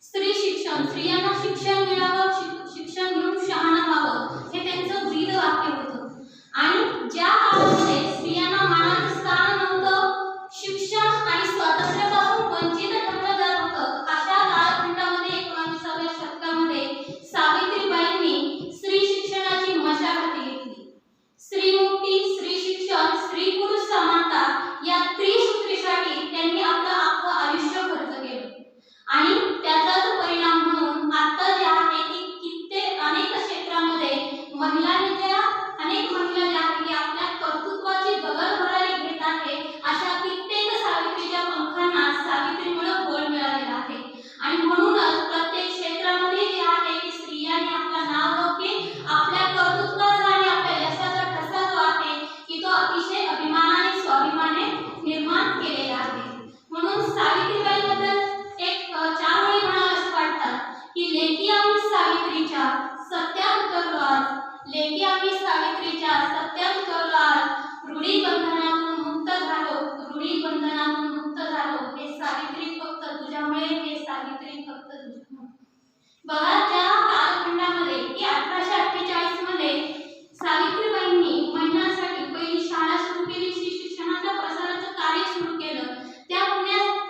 [SPEAKER 6] स्त्री शिक्षण, स्त्रियांना शिक्षण मिळावं, शिक्षण मिळून शहाणा व्हावं हे त्यांचं ब्रीद वाक्य होतं. आणि ज्या काळामध्ये स्त्रियांना मानाचं स्थान नव्हतं, शिक्षण आणि स्वातंत्र्यापासून वंचित ठेवलं जात होतं, अशा कालखंडामध्ये 19व्या शतकामध्ये सावित्रीबाईंनी स्त्री शिक्षणाची मशागत घेतली. स्त्रीमुक्ती, स्त्री शिक्षण, स्त्री पुरुष समानता या त्रिसूत्रीसाठी त्यांनी आपलं अख्खं आयुष्य खर्च केलं. आणि त्याचाच परिणाम म्हणून आता जे आहे की अनेक क्षेत्रामध्ये अनेक महिला ज्या आहे की आपल्या कर्तृत्वाची गगन भरारी घेत आहे, अशा कित्येक सावित्रीच्या पंखांना सावित्रीमुळे बळ मिळालेलं आहे. आणि म्हणूनच प्रत्येक क्षेत्रामध्ये जे आहे की स्त्रियांनी आपलं नाव रोखे, आपल्या कर्तृत्वाचा आणि आपल्या यशाचा ठसा जो आहे की तो अतिशय अभिमानाने स्वाभिमाने निर्माण केलेला आहे. म्हणून सावित्रीबाईंबद्दल एक 4 ओळी म्हणावं असं वाटतात की लेकी आम्ही सावित्रीच्या सत्यात उतरलो आज, लेकी आम्ही सावित्रीच्या सत्यात उतरलो आज, रूढी बंधनातून मुक्त झालो, रूढी बंधनातून मुक्त झालो, हे सावित्री फक्त तुझ्यामुळे, हे सावित्री फक्त तुझ्यामुळे. बघा, त्या कालखंडामध्ये की 1848 मध्ये सावित्रीबाईंनी महिलांसाठी पहिली शाळा सुरू केली, शिक्षणाच्या प्रसाराचं कार्य सुरू केलं. त्या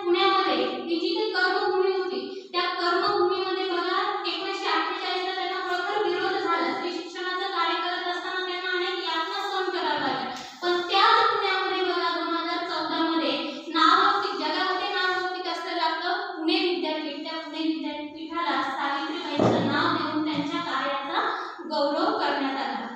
[SPEAKER 6] पुण्यामध्ये ती जी काही कर्मभूमी होती, त्या कर्मभूमीमध्ये बघा 1948 ला त्यांना प्रखर विरोध झाला. स्त्री शिक्षणाचं कार्य करत असताना त्यांना अनेक यातना सहन कराव्या लागल्या. पण त्याच पुण्यामध्ये बघा 2014 मध्ये जगामध्ये नावलौकिक असलेलं आपलं पुणे विद्यापीठ, त्या पुणे विद्यापीठाला सावित्रीबाईंचं नाव देऊन त्यांच्या कार्याचा गौरव करण्यात आला.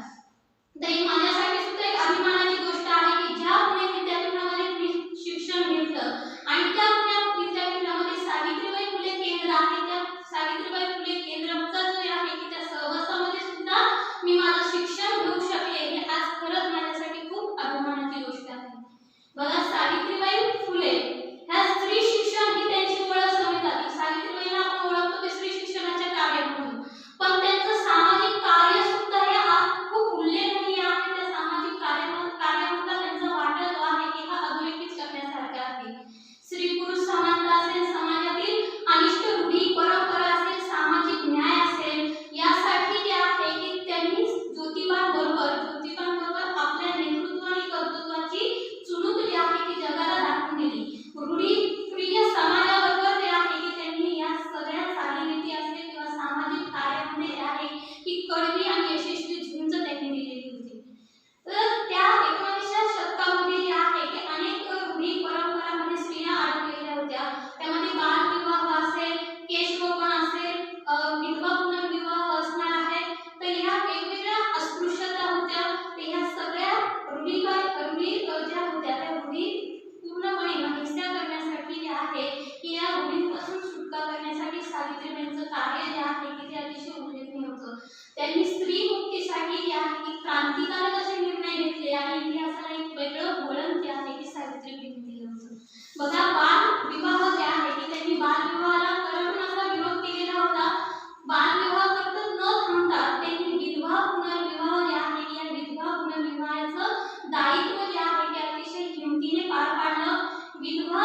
[SPEAKER 6] तरी माझ्यासाठी सुद्धा एक अभिमानाची गोष्ट आहे की ज्या पुणे विद्यापीठामध्ये मी शिक्षण घेतलं आणि त्या पुणे विद्यापीठामध्ये सावित्रीबाई फुले केंद्र आहे, त्या सावित्रीबाई फुले केंद्राचं जे आहे की त्या सहवासामध्ये सुद्धा मी माझं शिक्षण घेऊ शकले, हे आज खरंच माझ्यासाठी खूप अभिमानाची गोष्ट आहे. बघा, सावित्रीबाई फुले ह्या स्त्री शिक्षण ही त्यांची ओळख समजली जाते. सावित्रीबाईंना आपण ओळखतो की स्त्री शिक्षणाच्या कार्य म्हणून, पण त्यांचं सामाजिक कार्य सुद्धा हे खूप उल्लेखनीय आहे. त्या सामाजिक कार्यामध्ये त्यांचा वाटा जो आहे की हा अधोरेखित करण्यासारखा आहे. स्त्री पुरुष समानता असेल, समाजातील अनिष्ट रूढी परंपरा असेल, सामाजिक न्याय असेल, यासाठी जे आहे की त्यांनी ज्योतिबांबरोबर आपल्या नेतृत्व आणि कर्तृत्वाची चुणूक जी आहे की जगाला दाखवून दिली. रूढीप्रिय समाजाबरोबर जे आहे की त्यांनी या सगळ्या चालीरीती असेल किंवा सामाजिक कार्यामध्ये जे आहे की कडवी आणि यशस्वी झुंज त्यांनी दिलेली होती. तर त्या 19व्या शतकामध्ये जे आहे की अनेक रूढी परंपरामध्ये स्त्रिया अडकलेल्या होत्या. त्यामध्ये बालविवाह असेल, केशरोपण असेल, विधवा पुनर्विवाह असणार आहे. तर ह्या वेगवेगळ्या अस्पृश्यता होत्या. तर ह्या सगळ्या रूढी ज्या होत्या त्या रूढी पूर्णपणे नाहीशा करण्यासाठी जे आहे की या रूढींपासून सुटका करण्यासाठी सावित्रीबाईंचं कार्य जे आहे की ते अतिशय उल्लेखनीय होतं. त्यांनी स्त्री मुक्तीसाठी जे आहे की क्रांतिकारक असे निर्णय घेतले आणि इतिहासाला एक वेगळं वळण जे आहे की सावित्रीबाईंनी दिलं होतं. बघा, बालविवाह जे आहे की त्यांनी बालविवाहाला कठोर असा विरोध केलेला होता. बालविवाह फक्त न थांबता त्यांनी विधवा पुनर्विवाह जे आहे की या विधवा पुनर्विवाहाचं दायित्व जे आहे ते अतिशय हिमतीने पार पाडलं. विधवा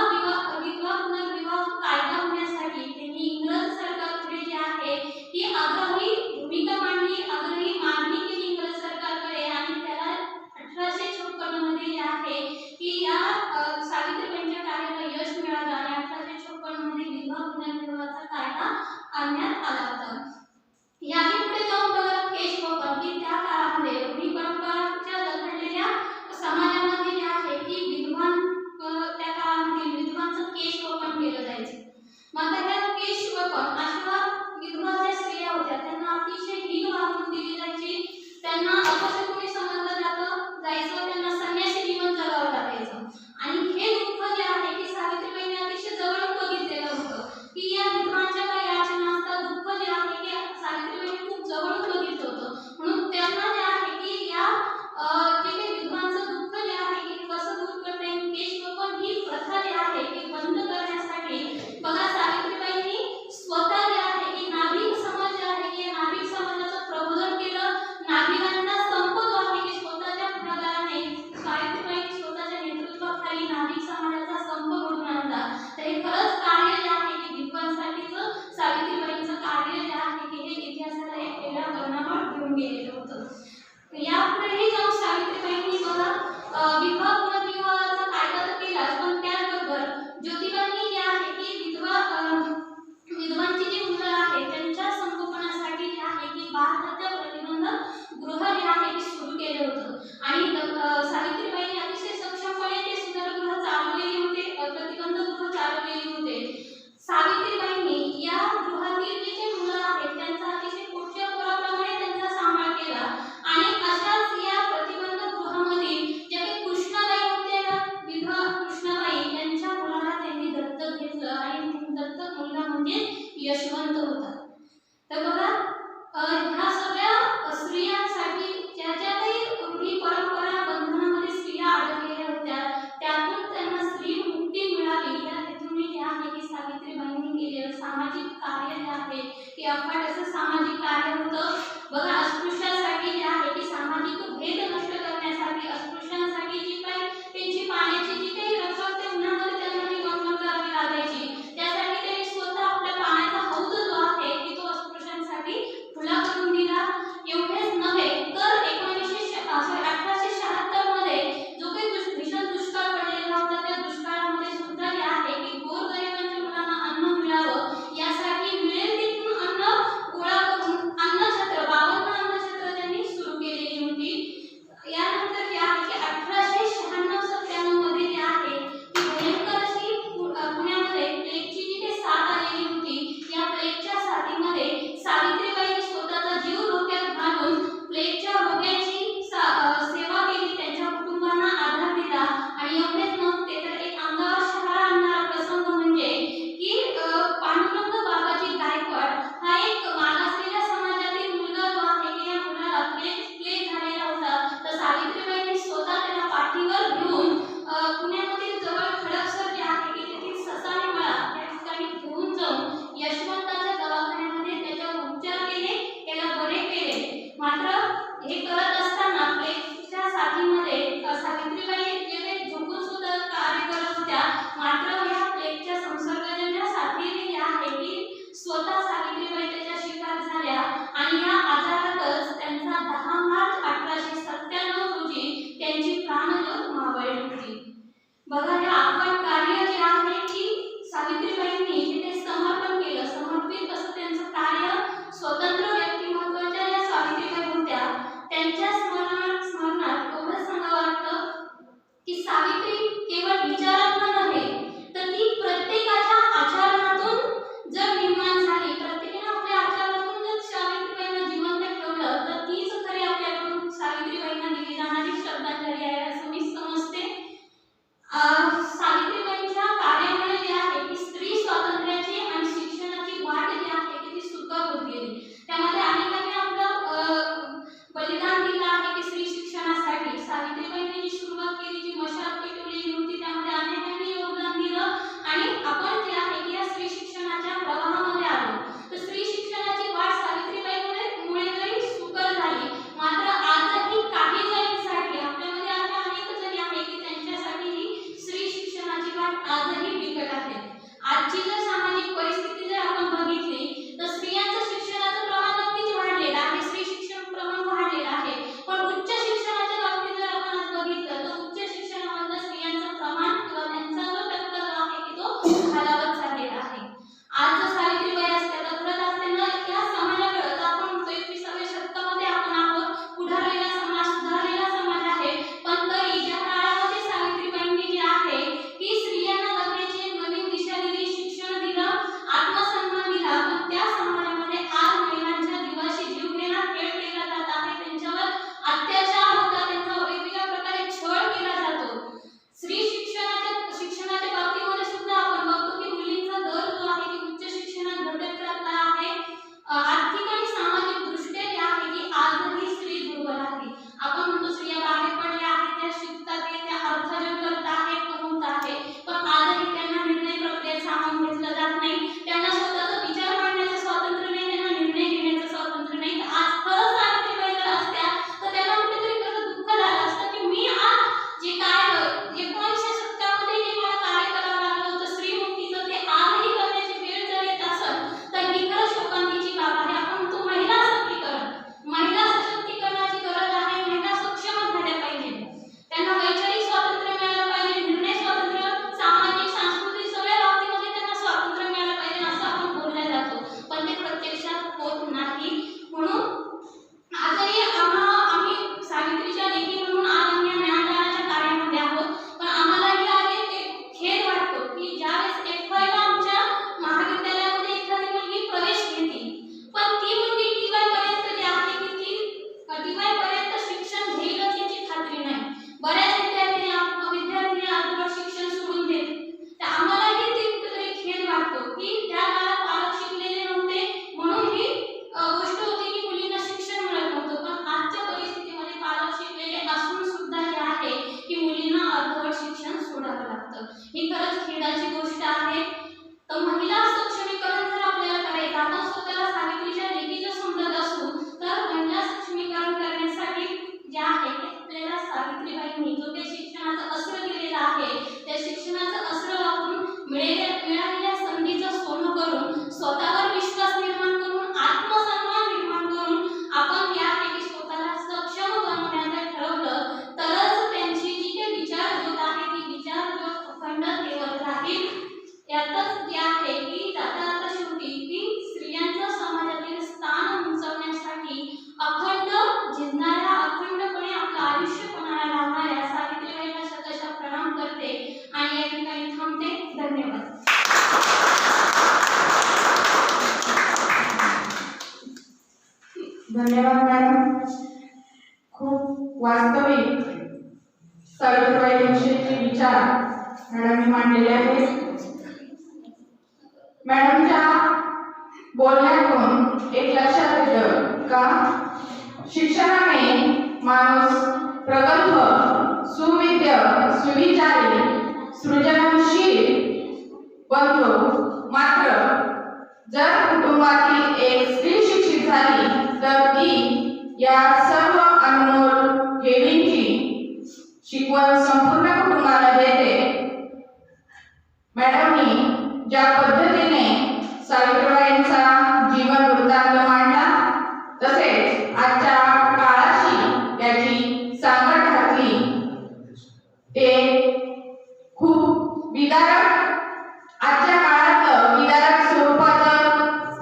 [SPEAKER 6] पुनर्विवाह कायदा होण्यासाठी त्यांनी इंग्रज सरकारकडे जे आहे की आग्रही भूमिका मांडली, आग्रही मागणी केली इंग्रज सरकारकडे. आणि त्याला 1856 मध्ये जे आहे की या गेलेलं होतं. यापुढेही जाऊन सावित्रीबाईंनी बघा विधवा पुनर्विवाहाचा कायदा तर केलाच, पण त्याचबरोबर ज्योतिबांनी जे आहे की विधवांची जी मुलं आहेत त्यांच्या संगोपनासाठी जे आहे की बालहत्या प्रतिबंधक गृह जे आहे ते सुरू केलं होतं. आणि सावित्रीबाईंनी अतिशय सक्षमपणे ते सुधारगृह चालवलेले होते, प्रतिबंधक गृह चालवलेले होते. सावित्रीबाईंनी या गृहातील जे मुलं आहेत त्यांचा अतिशय पुढच्या पोराप्रमाणे त्यांचा सांभाळ केला. आणि अशाच या प्रतिबंधक गृहामधील ज्या काही कृष्णाबाई होत्या ना, विधवा कृष्णाबाई यांच्या मुलाला त्यांनी दत्तक घेतलं आणि दत्तक मुलगा म्हणजे यशवंत होता. तर बघा ह्या सगळ्या स्त्रियांसाठी ज्या ज्या काही रूढी परंपरा बंधनामध्ये स्त्रिया अडकलेल्या होत्या त्यातून त्यांना स्त्री मुक्ती मिळावी या हेतूने जे आहे की सावित्रीबाईंनी केलेलं सामाजिक कार्य जे आहे की अफाट असं सामाजिक कार्य होतं. बघा अस्पृश्यांसाठी जे आहे की सामाजिक भेद नष्ट करण्यासाठी अस्पृश्यांसाठी जी काही त्यांची पाण्याची जी काही रक्कम ते उन्हामध्ये त्यांना जी गंमत करावी लागायची त्यासाठी त्यांनी स्वतः आपल्या पाण्याचा हौद जो आहे की तो अस्पृश्यांसाठी खुला करून दिला. एवढेच नव्हे तर 1876 मध्ये जो काही भीषण दुष्काळ पडलेला होता त्या दुष्काळामध्ये सुद्धा जे आहे की गोरगरिबांच्या मुलांना अन्न मिळावं यासाठी मिळेल तिथून अन्न गोळा करून अन्नछत्र 52 अन्नछत्र त्यांनी सुरू केलेली होती. यानंतर जे आहे की 1896-97 मध्ये जे आहे की भयंकर अशी पुण्यामध्ये प्लेगची जी काही साथ आलेली होती या प्लेगच्या साथीमध्ये सावित्रीबाईंनी स्वतःचा जीव धोक्यात घालून प्लेगच्या रोग्याची सेवा केली, त्यांच्या कुटुंबांना आधार दिला. आणि एवढेच नव्हते तर एक अंगावर शहारा आणणारा प्रसंग म्हणजे की पांडुरंग बाबाजी गायकवाड हा एक मागासलेल्या समाजातील मुलगा जो आहे की या मुलाला प्लेग झालेला होता. तर सावित्रीबाईंनी स्वतः त्याला पाठीवर घेऊन पुण्यामधील जवळ खडकसर जे आहे की तेथील ससाणे मळा या ठिकाणी घेऊन जाऊन यशवंताच्या दवाखान्यामध्ये त्याच्यावर उपचार केले, त्याला बरे केले. मात्र हे करत असताना प्लेगच्या साथीमध्ये सावित्रीबाई जे काही झोपून सुद्धा कार्य करत होत्या. मात्र या प्लेगच्या संसर्गजन्य साथीने जे आहे की स्वतः सावित्रीबाई त्याच्या शिकार झाल्या आणि या आजारातच त्यांचा 10 मार्च 1897 रोजी त्यांची प्राणज्योत मावळली होती. बघा हे आपण कार्य जे आहे की सावित्रीबाईंनी जे ते समर्पण केलं, समर्पित असं त्यांचं कार्य स्वतंत्र व्यक्तिमत्वाच्या या सावित्रीबाई होत्या. त्यांच्या स्मरणात एवढं सांगावं वाटतं की सावित्री केवळ विचारात्मक नव्हे तर ती प्रत्येकाच्या आचरणातून जर निर्माण झाली, प्रत्येकाने आपल्या आचरणातून जर सावित्रीबाईंना जिवंत ठेवलं तर तीच खरी आपल्याकडून सावित्रीबाईंना दिली जाणारी श्रद्धांजली आहे असं मी समजते. सावित्रीबाईंच्या कार्यामुळे जे आहे की स्त्री स्वातंत्र्याची आणि शिक्षणाची वाट जी आहे की ती सुकर होत गेली. त्यामध्ये अनेकांनी आपलं बलिदान दिलं आहे की स्त्री शिक्षणासाठी. सावित्रीबाईंनी जी सुरुवात केली, जी मशाल पेटवलेली होती त्यामध्ये अनेकांनी योगदान दिलं आणि आपण जे आहे की या स्त्री शिक्षणाच्या प्रवाहामध्ये आलो. तर स्त्री शिक्षणाची वाट सावित्रीबाईंमुळे जरी सुकर झाली मात्र आजही काही जणींसाठी आपल्यामध्ये अशा अनेक
[SPEAKER 2] खूप वास्तविक सावित्रीबाईंविषयीचे विचार मॅडमने मांडलेले आहेत. मॅडमच्या बोलण्यातून एक लक्षात येतं का शिक्षणाने माणूस प्रगल्भ, सुविद्य, सुविचारी, सृजनशील बनतो. मात्र जर कुटुंबातील एक स्त्री शिक्षित झाली तर ती या सर्व अनमोल ठेवींची शिकवण संपूर्ण कुटुंबाला देते. मॅडमनी ज्या पद्धतीने सावित्रीबाईंचा जीवन वृत्तांत मांडला तसेच आजच्या काळाशी त्याची सांगड घातली ते खूप विदारक, आजच्या काळात विदारक स्वरूपाचं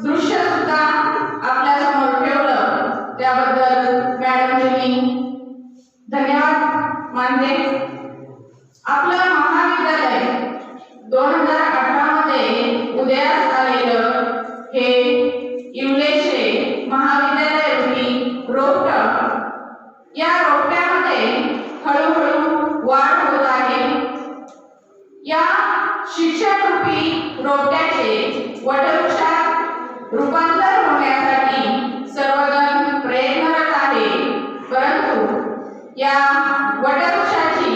[SPEAKER 2] दृश्य सुद्धा आपल्या समोर ठेवलं. त्याबद्दल मॅडमजी धन्यवाद मानते. आपलं महाविद्यालय 2018 मध्ये उदयास आलेलं हे इवलेशे महाविद्यालय रूपी रोपटं, या रोपट्यामध्ये हळूहळू वाढ होत आहे. या शिक्षण रूपी रोपट्याचे वटवृक्षात रूपांतर होण्यासाठी सर्वजण प्रयत्नरत आहे. परंतु या वटवृक्षाची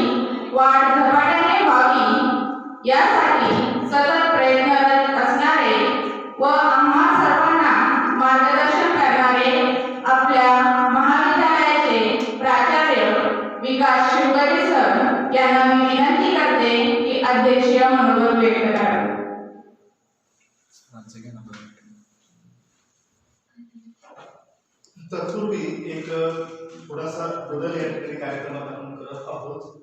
[SPEAKER 2] वाढ झपाट्याने व्हावी यासाठी सतत प्रयत्नरत असणारे व आम्हा सर्वांना मार्गदर्शन करणारे आपल्या महाविद्यालयाचे प्राचार्य विकास शिवगरे सर यांना मी विनंती करते की अध्यक्षीय मनोगत व्यक्त करावे.
[SPEAKER 5] तत्पूर्वी एक थोडासा बदल या ठिकाणी कार्यक्रमात आपण करत आहोत.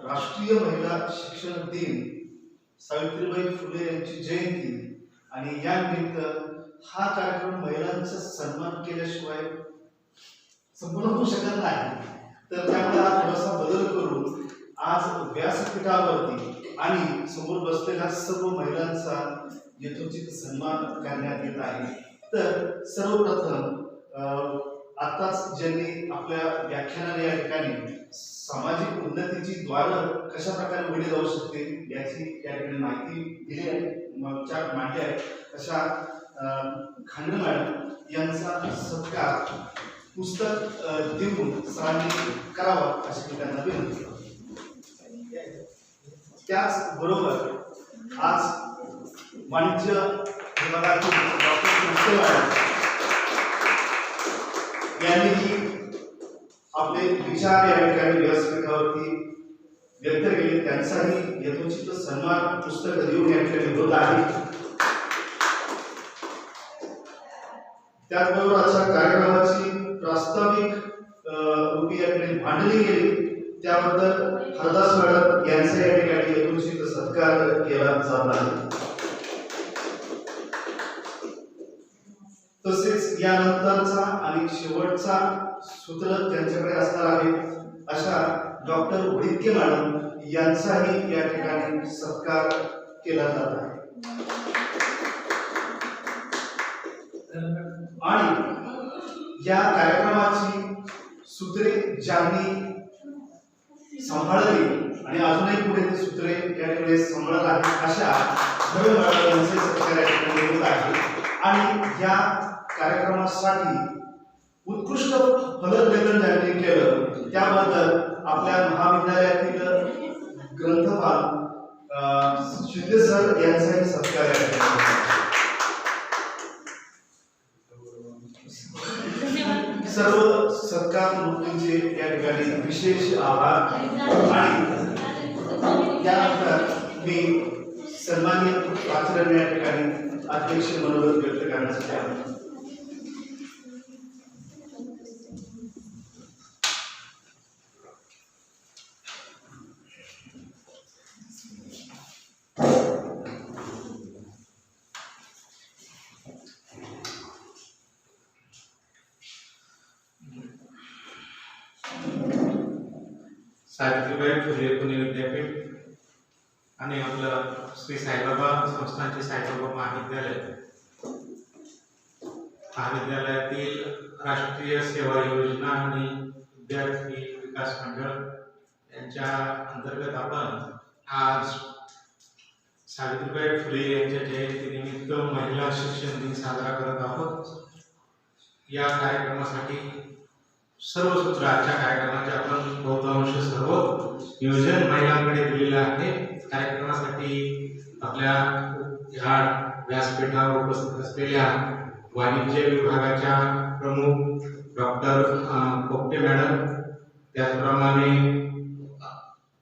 [SPEAKER 5] राष्ट्रीय महिला शिक्षण दिन, सावित्रीबाई फुले यांची जयंती आणि या निमित्त हा कार्यक्रम महिलांचा सन्मान केल्याशिवाय संपूर्ण होऊ शकत नाही. तर त्यामुळे हा थोडासा बदल करून आज व्यासपीठावरती आणि समोर बसलेल्या सर्व महिलांचा यथोचित सन्मान करण्यात येत आहे. तर सर्वप्रथम आताच ज्यांनी आपल्या व्याख्यानाने या ठिकाणी सामाजिक उन्नतीची द्वारं कशा प्रकारे उघडली जाऊ शकते याची या ठिकाणी माहिती दिली आहे, मांडली आहे, अशा खांडे मॅडम यांचा सत्कार पुस्तक देऊन सरांनी करावा अशी मी त्यांना विनंती. त्याचबरोबर आज वाणिज्य विभागातील डॉक्टर यांनीही आपले विचार या ठिकाणी व्यासपीठावरती व्यक्त केले. त्यांचाही यथोचित सन्मान पुस्तक देऊन या ठिकाणी होत आहे. त्याचबरोबर आजच्या कार्यक्रमाची प्रास्ताविक रूपी या ठिकाणी मांडणी केली. त्याबद्दल हरदास मॅडम यांचा या ठिकाणी यथोचित सत्कार केला जात आहे. तसेच यानंतरचा आणि शेवटचा सूत्र त्यांच्याकडे असणार आहे अशा डॉक्टर उडितके मॅडम यांचाही या ठिकाणी सत्कार केला जात आहे. आणि या कार्यक्रमाची सूत्रे ज्यांनी सांभाळली आणि अजूनही पुढे ती सूत्रे या ठिकाणी सांभाळत आहेत अशा भव्य मॅडम यांचे सत्कार या ठिकाणी होत आहे. आणि या कार्यक्रमासाठी उत्कृष्ट फलकलेखन ज्यांनी केलं त्याबद्दल आपल्या महाविद्यालयातील ग्रंथपाल शिंदे सर यांचाही सत्कार सर्व सत्कार मूर्तींचे या ठिकाणी विशेष आभार. आणि त्यानंतर मी सन्माननीय प्राचार्यांना या ठिकाणी अध्यक्ष मनोगत व्यक्त करण्यासाठी आलो.
[SPEAKER 7] सावित्रीबाई फुले पुणे विद्यापीठ आणि आपलं श्री साईबाबा संस्थानचे साईबाबा महाविद्यालय महाविद्यालयातील राष्ट्रीय सेवा योजना आणि विद्यार्थी विकास मंडळ यांच्या अंतर्गत आपण आज सावित्रीबाई फुले यांच्या जयंतीनिमित्त महिला शिक्षण दिन साजरा करत आहोत. या कार्यक्रमासाठी सर्व सूत्र आजच्या कार्यक्रमाचे आपण बहुतांश सर्व नियोजन महिलांकडे दिलेलं आहे. कार्यक्रमासाठी आपल्या या व्यासपीठावर उपस्थित असलेल्या वाणिज्य विभागाच्या प्रमुख डॉक्टर पोपटे मॅडम, त्याचप्रमाणे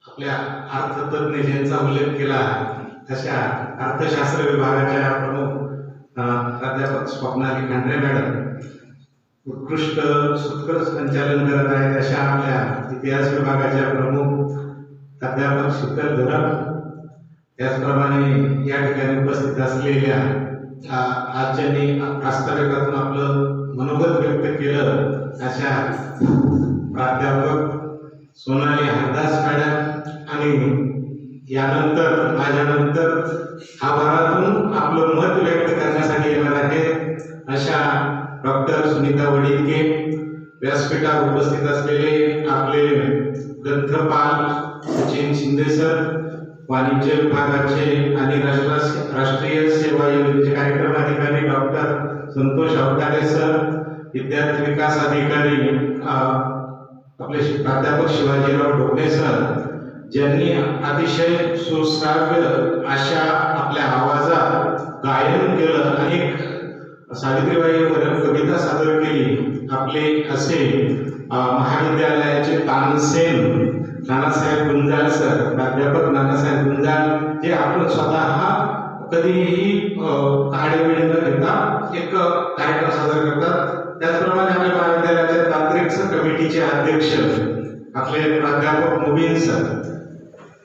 [SPEAKER 7] आपल्या अर्थतज्ञ ज्यांचा उल्लेख केला अशा अर्थशास्त्र विभागाच्या प्रमुख प्राध्यापक स्वप्नाली खांडरे मॅडम, उत्कृष्ट सूत्र संचालन करत आहेत अशा आपल्या इतिहास विभागाच्या प्रमुख प्राध्यापक शीतल धोरम, त्याचप्रमाणे या ठिकाणी उपस्थित असलेल्या आज ज्यांनी प्रास्ताविकातून आपलं मनोगत व्यक्त केलं अशा प्राध्यापक सोनाली हरदास मॅडम आणि यानंतर माझ्यानंतर आभारातून आपलं मत व्यक्त करण्यासाठी येणार आहेत अशा डॉक्टर सुनीता वडिलके, व्यासपीठावर उपस्थित असलेले आपले ग्रंथपाल सचिन शिंदे सर, वाणिज्य विभागाचे आणि राष्ट्रीय सेवा योजनेचे कार्यक्रम अधिकारी डॉक्टर संतोष अवतारे सर, विद्यार्थी विकास अधिकारी आपले प्राध्यापक शिवाजीराव ढोकणे सर, ज्यांनी अतिशय सुश्राव्य अशा आपल्या आवाजात गायन केलं, अनेक सावित्रीबाईंवर कविता सादर केली. आपले असे महाविद्यालयाचे तानसेन नानासाहेब गुंजाळ सर, प्राध्यापक नानासाहेब गुंजाळ, जे आपण स्वतः कधीही आढेवेळी न घेता एक कार्यक्रम सादर करतात. त्याचप्रमाणे आपल्या महाविद्यालयाच्या तांत्रिक कमिटीचे अध्यक्ष आपले प्राध्यापक मुबीन सर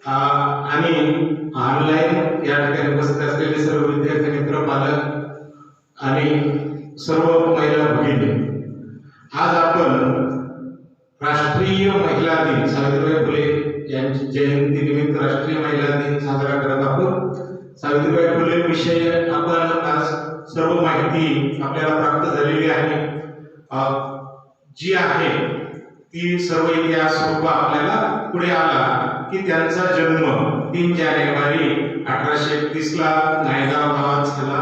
[SPEAKER 7] आणि ऑनलाईन या ठिकाणी उपस्थित असलेले सर्व विद्यार्थी मित्र, पालक आणि सर्व महिला भगिनी, आज आपण राष्ट्रीय महिला दिन, सावित्रीबाई फुले यांची जयंती निमित्त राष्ट्रीय महिला दिन साजरा करत आहोत. सावित्रीबाई फुले विषयी आपण आज सर्व माहिती आपल्याला प्राप्त झालेली आहे, जी आहे ती सर्व इतिहास रूप आपल्याला पुढे आला की त्यांचा जन्म 3 जानेवारी 1831 ला नायगाव गावात झाला.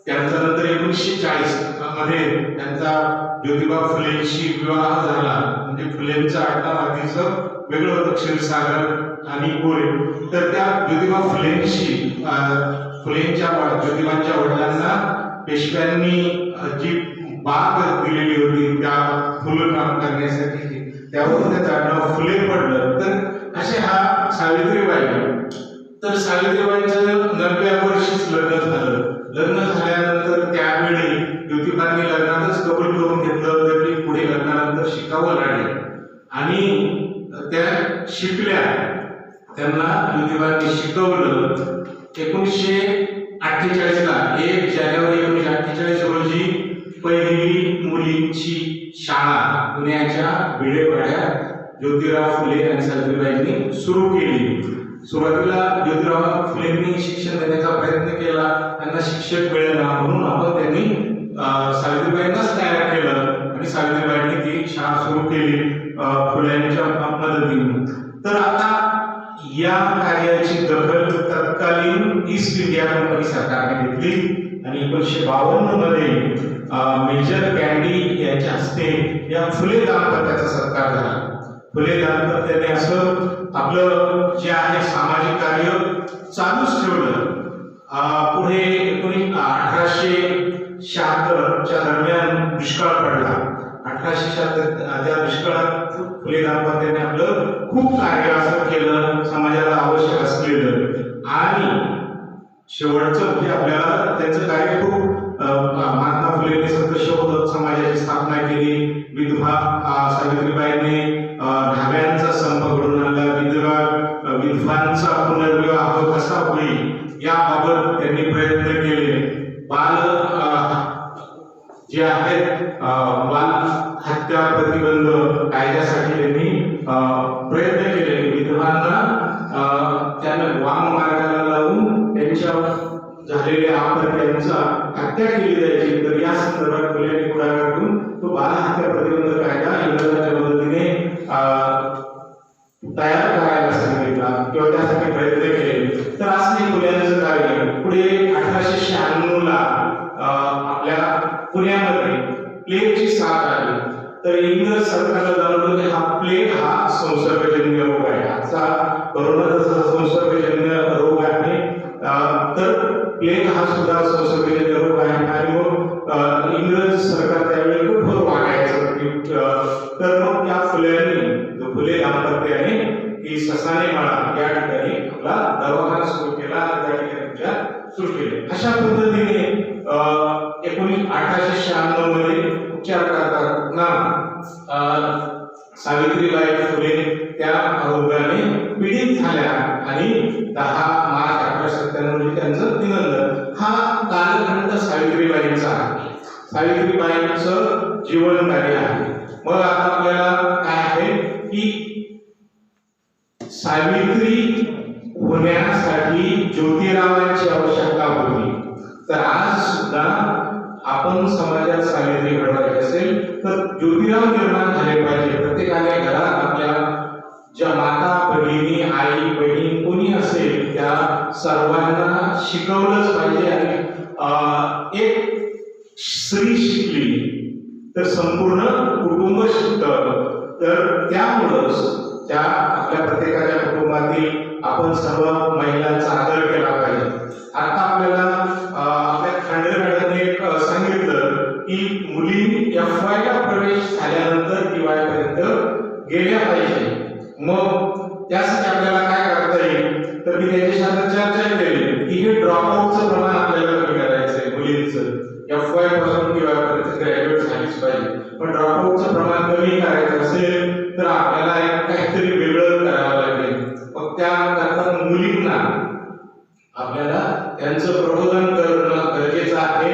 [SPEAKER 7] त्यांचा नंतर 1940 मध्ये त्यांचा ज्योतिबा फुलेंशी विवाह झाला. म्हणजे फुलेंचं आडनाव आधीचं वेगळं होतं, क्षीरसागर आणि गोरे. तर त्या ज्योतिबा फुलेंशी ज्योतिबांच्या वडिलांना पेशव्यांनी जी बाग दिलेली होती त्या फुलकाम करण्यासाठी, त्यावरून त्याचं आडनाव फुले पडलं. तर असे हा सावित्रीबाई, तर सावित्रीबाईंचं 90व्या वर्षीच लग्न झालं. लग्न झाल्यानंतर त्यावेळी ज्योतिबांनी लग्नातच कबूल करून घेतलं, तरी पुढे लग्नानंतर शिकावं लागले आणि त्या शिकल्या. त्यांना ज्योतिबांनी शिकवलं. 1948 ला 1 जानेवारी 1948 रोजी पहिली मुलींची शाळा पुण्याच्या भिडेवाड्यात ज्योतिराव फुले आणि सावित्रीबाईंनी सुरू केली. सुरुवातीला ज्योतिराव फुलेंनी शिक्षण देण्याचा प्रयत्न केला, त्यांना शिक्षक मिळेना, म्हणून आपण त्यांनी सावित्रीबाईंनाच तयार केलं आणि सावित्रीबाईंनी ती शाळा सुरू केली फुल्यांच्या मदतीने. तर आता या कार्याची दखल तत्कालीन ईस्ट इंडिया कंपनी सरकारने घेतली आणि 1952 मध्ये मेजर कॅन्डी यांच्या हस्ते या फुले दाम्पत्याचा सत्कार झाला. फुले दाम्पत्याने असं आपलं जे आहे सामाजिक कार्य चालूच ठेवलं. पुढे 1876च्या दरम्यान दुष्काळ पडला. 1876 त्या दुष्काळात फुले दाम्पत्याने आपलं खूप कार्य असं केलं, समाजाला आवश्यक असलेलं. आणि शेवटचं म्हणजे आपल्याला त्यांचं कार्य खूप, महात्मा फुलेंनी सत्यशोधक समाजाची स्थापना केली. विधवा सावित्रीबाईंनी ढाब्यांचा संप घडून आणला. विधवांचा पुनर्विवाह कसा होईल याबाबत त्यांनी प्रयत्न केले. बाल जे आहेत बाल हत्या प्रतिबंध कायद्यासाठी त्यांनी प्रयत्न केले. विधवांना त्यांना वाम मार्गाला लावून त्यांच्या झालेल्या अपत्यांचा हत्या केली जायची, तर या संदर्भात फुलेंनी पुढाकार घेऊन तो बालहत्या प्रतिबंध कायदा इंग्रजांच्या मदतीने तयार करायला सांगितला किंवा त्यासाठी प्रयत्न केले. तर असं फुल्यांचं कार्य पुढे 1896 ला आपल्या पुण्यामध्ये प्लेगची साथ आली. तर इंग्रज सरकारला जाणवलं की हा प्लेग हा संसर्गजन्य रोग आहे, आजचा कोरोना जसा संसर्गजन्य रोग आहे, तर प्लेग हा सुद्धा संसर्गजन्य रोग आहे. आणि मग इंग्रज सरकार त्यावेळी खूप वागायचं. तर मग त्या फुल्यांनी जो फुले दाम्पत्याने की ससाने माळा या ठिकाणी आपला दवाखाना सुरू केला आणि त्या ठिकाणी उपचार सुरू केले. अशा पद्धतीने 1896 मध्ये उपचार करताना सावित्रीबाई फुले त्या रोगाने पीडित झाल्या आणि 10 मार्च 1897 रोजी त्यांचं निधन झालं. हा कालखंड सावित्रीबाईंचा आहे, सावित्रीबाईंचं जीवन कार्य आहे. मग आता आपल्याला काय आहे की सावित्री होण्यासाठी ज्योतिरावांची आवश्यकता होती. तर आज सुद्धा आपण समाजात सावित्री घडवायची असेल तर ज्योतिराव निर्माण झाले पाहिजे. प्रत्येकाने घरात आपल्या ज्या माता भगिनी आई बहीण कोणी असेल त्या सर्वांना शिकवलंच पाहिजे. आणि एक स्त्री शिकली तर संपूर्ण कुटुंब शिकतं. तर त्यामुळंच त्या आपल्या प्रत्येकाच्या कुटुंबातील आपण सर्व महिलांचा आदर केला पाहिजे. आता आपल्याला आपल्या खांडे मॅडमने एक सांगितलं की मुली FY ला प्रवेश झाल्यानंतर TY पर्यंत गेल्या पाहिजे. मग त्यासाठी आपल्याला काय करता येईल, तर मी त्याच्याशी चर्चा केली की हे ड्रॉपआउटचं प्रमाण आपल्याला कमी करायचं आहे. मुलींचं FY पासून TY पर्यंत ग्रॅज्युएट झालीच पाहिजे, पण ड्रॉपआउटचं प्रमाण कमी करायचं असेल तर आपल्याला एक काहीतरी वेगळं करावं लागेल. मग त्याकरता मुलींना आपल्याला त्यांचं प्रबोधन करणं गरजेचं आहे.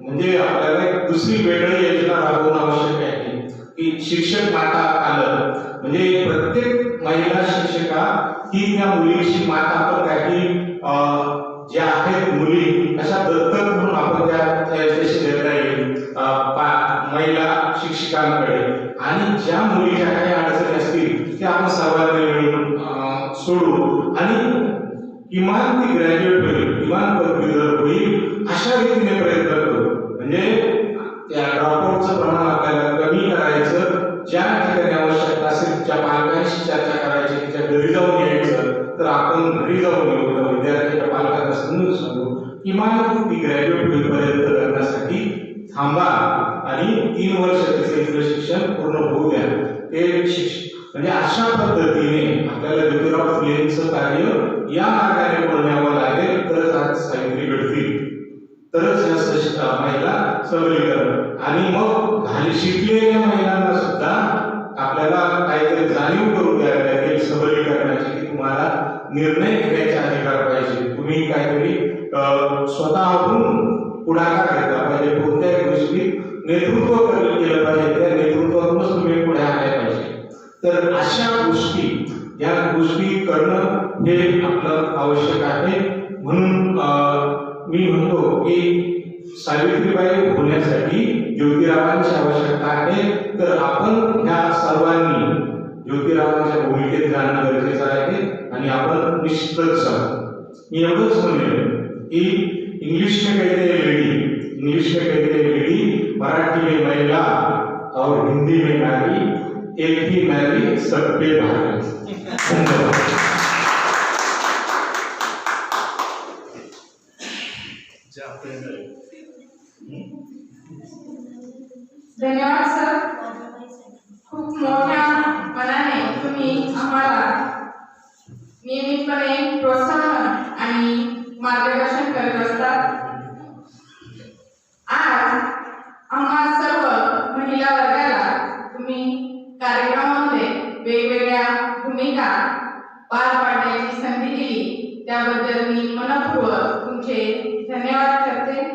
[SPEAKER 7] म्हणजे आपल्याला एक दुसरी वेगळी योजना राबवणं आवश्यक आहे की शिक्षक माता आलं म्हणजे प्रत्येक महिला शिक्षिका ही त्या मुलीची माता आपण काही ज्या आहेत मुली अशा दत्तक म्हणून आपण त्याच्याशी देता येईल महिला शिक्षिकांकडे. आणि ज्या मुलीच्या काही अडचणी असतील त्या आपण सर्वांनी मिळून सोडू आणि किमान ती ग्रॅज्युएट होईल, किमान पदवीधर होईल अशा रीतीने प्रयत्न करू. म्हणजे त्या ड्रॉपआउटचं प्रमाण आपल्याला कमी करायचं. ज्या ठिकाणी आवश्यकता असेल त्या पालकांशी चर्चा करायची, तिच्या घरी जाऊन यायचं तर आपण घरी जाऊन येऊ, त्या विद्यार्थ्याच्या पालकांना समजून सांगू किमान ती ग्रॅज्युएट होईपर्यंत करण्यासाठी थांबा आणि 3 वर्ष तिचं शिक्षण पूर्ण होऊ द्या. ते म्हणजे अशा पद्धतीने आपल्याला ज्योतिराव फुलेंचं कार्य या मार्गाने पुढे न्यावं लागेल. तरच आज सावित्री घडतील, तरच या महिला सबलीकरण. आणि मग शिकलेल्या महिलांना सुद्धा आपल्याला काहीतरी जाणीव करून द्यावी लागेल सबलीकरणाची की तुम्हाला निर्णय घेण्याचा अधिकार पाहिजे. तुम्ही काहीतरी स्वतःहून पुढाकार घेतला पाहिजे, कोणत्याही गोष्टीत नेतृत्व केलं पाहिजे, त्या नेतृत्वातूनच तुम्ही पुढे आले पाहिजे. तर अशा गोष्टी या गोष्टी करणं हे आपलं आवश्यक आहे. म्हणून मी म्हणतो की सावित्रीबाई होण्यासाठी ज्योतिरावांची आवश्यकता आहे. तर आपण ह्या सर्वांनी ज्योतिरावांच्या भूमिकेत जाणं गरजेचं आहे आणि आपण निश्चितच मी एवढंच म्हणेन की इंग्लिश में कहते हैं लेडी, मराठी में महिला और हिंदी में नारी, एक ही नारी सब पे भारी.
[SPEAKER 2] धन्यवाद सर. खूप मोठ्या मनाने तुम्ही आम्हाला नियमितपणे प्रोत्साहन आणि मार्गदर्शन करत असतात. आज आम्हा सर्व महिला वर्गाला तुम्ही कार्यक्रमामध्ये वेगवेगळ्या भूमिका पार पाडण्याची संधी दिली त्याबद्दल मी मनपूर्वक तुमचे धन्यवाद करते.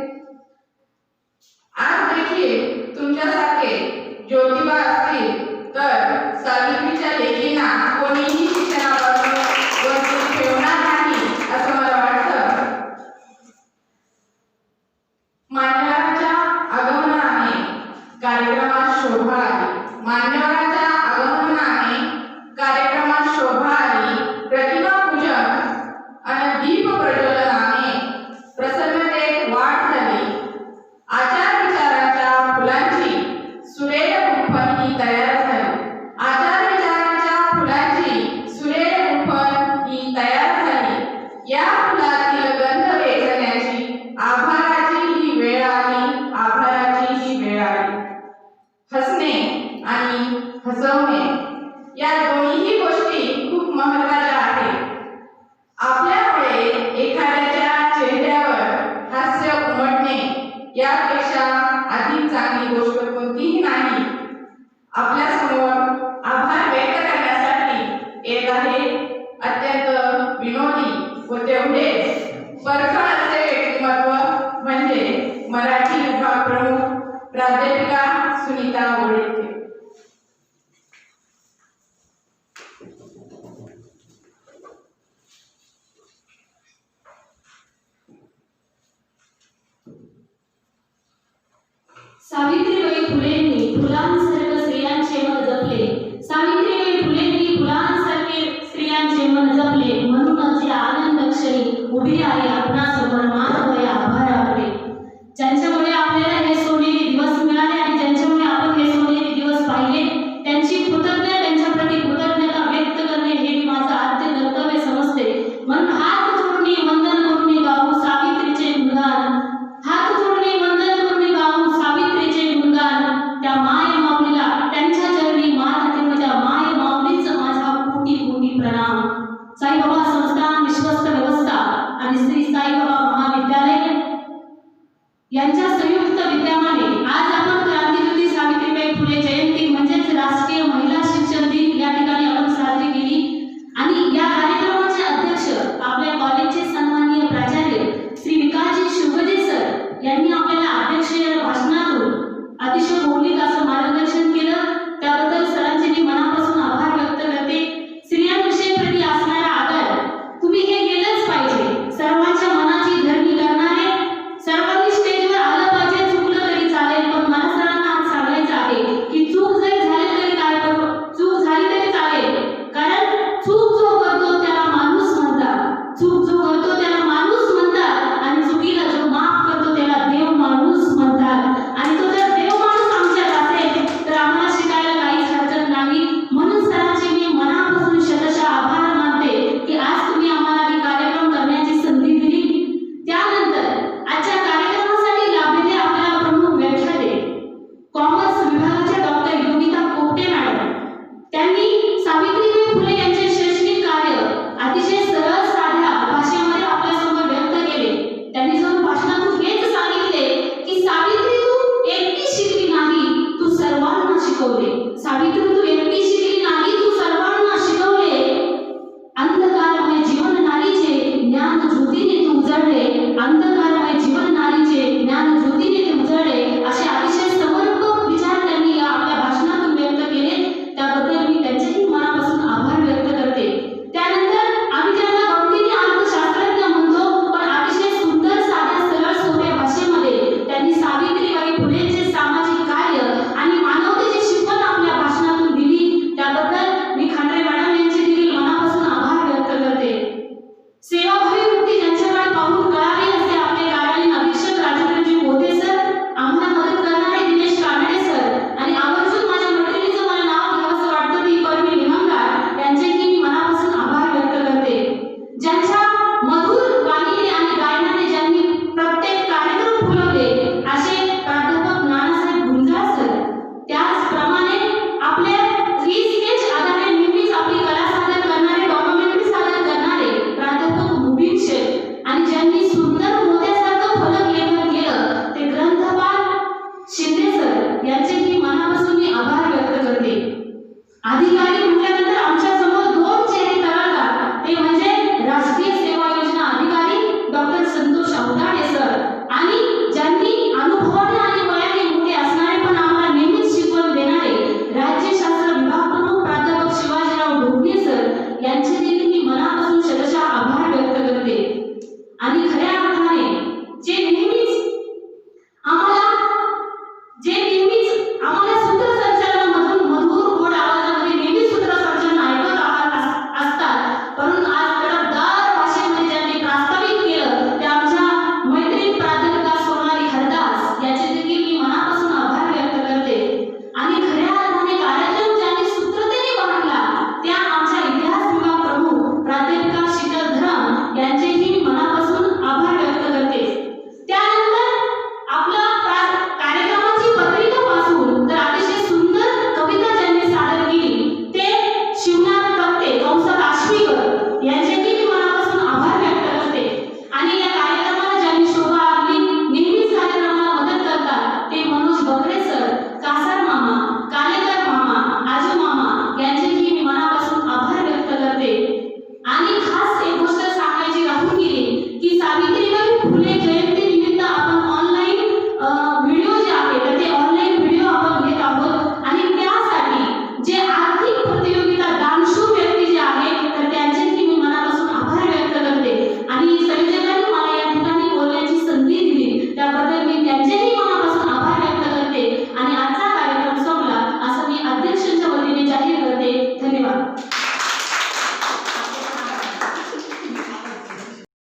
[SPEAKER 2] आज देखील तुमच्यासारखे ज्योतिबा असतील तर सावित्रीच्या लेकींना कोणीही शिक्षणापासून वंचित ठेवणार नाही असं मला वाटतं. कार्यक्रमात शोभा आली. मान्यवरांच्या आगमनाने कार्यक्रमात शोभा आली. प्रतिमा पूजन आणि दीप प्रज्वलनाने प्रसन्नतेत वाढ झाली. आचार विचारांच्या फुलांची सुरेख गुंफण ही तयार झाली. आचार विचारांच्या फुलांची सुरेख गुंफण ही तयार झाली. या फुलातील गंध वेचण्याची आभाराची ही वेळ आली. आभाराची ही वेळ आली. हसणे आणि हसवणे या दोन्हीही गोष्टी खूप महत्त्वाच्या आहेत. आपल्यामुळे एखाद्याच्या चेहऱ्यावर हास्य उमटणे यापेक्षा अधिक चांगली गोष्ट कोणतीही नाही. आपल्यासमोर आभार व्यक्त करण्यासाठी येत आहे अत्यंत विनोदी व तेवढेच परखड असे व्यक्तिमत्व म्हणजे मराठी विभाग प्रमुख प्राध्यापिका सुनीता वडील.
[SPEAKER 8] सावित्रीबाई फुलेंनी फुलांसारखं स्त्रियांचे मन जपले. सावित्रीबाई फुलेंनी फुलांसारखे स्त्रियांचे मन जपले. म्हणूनच या आनंद क्षणी उभी राहिल्या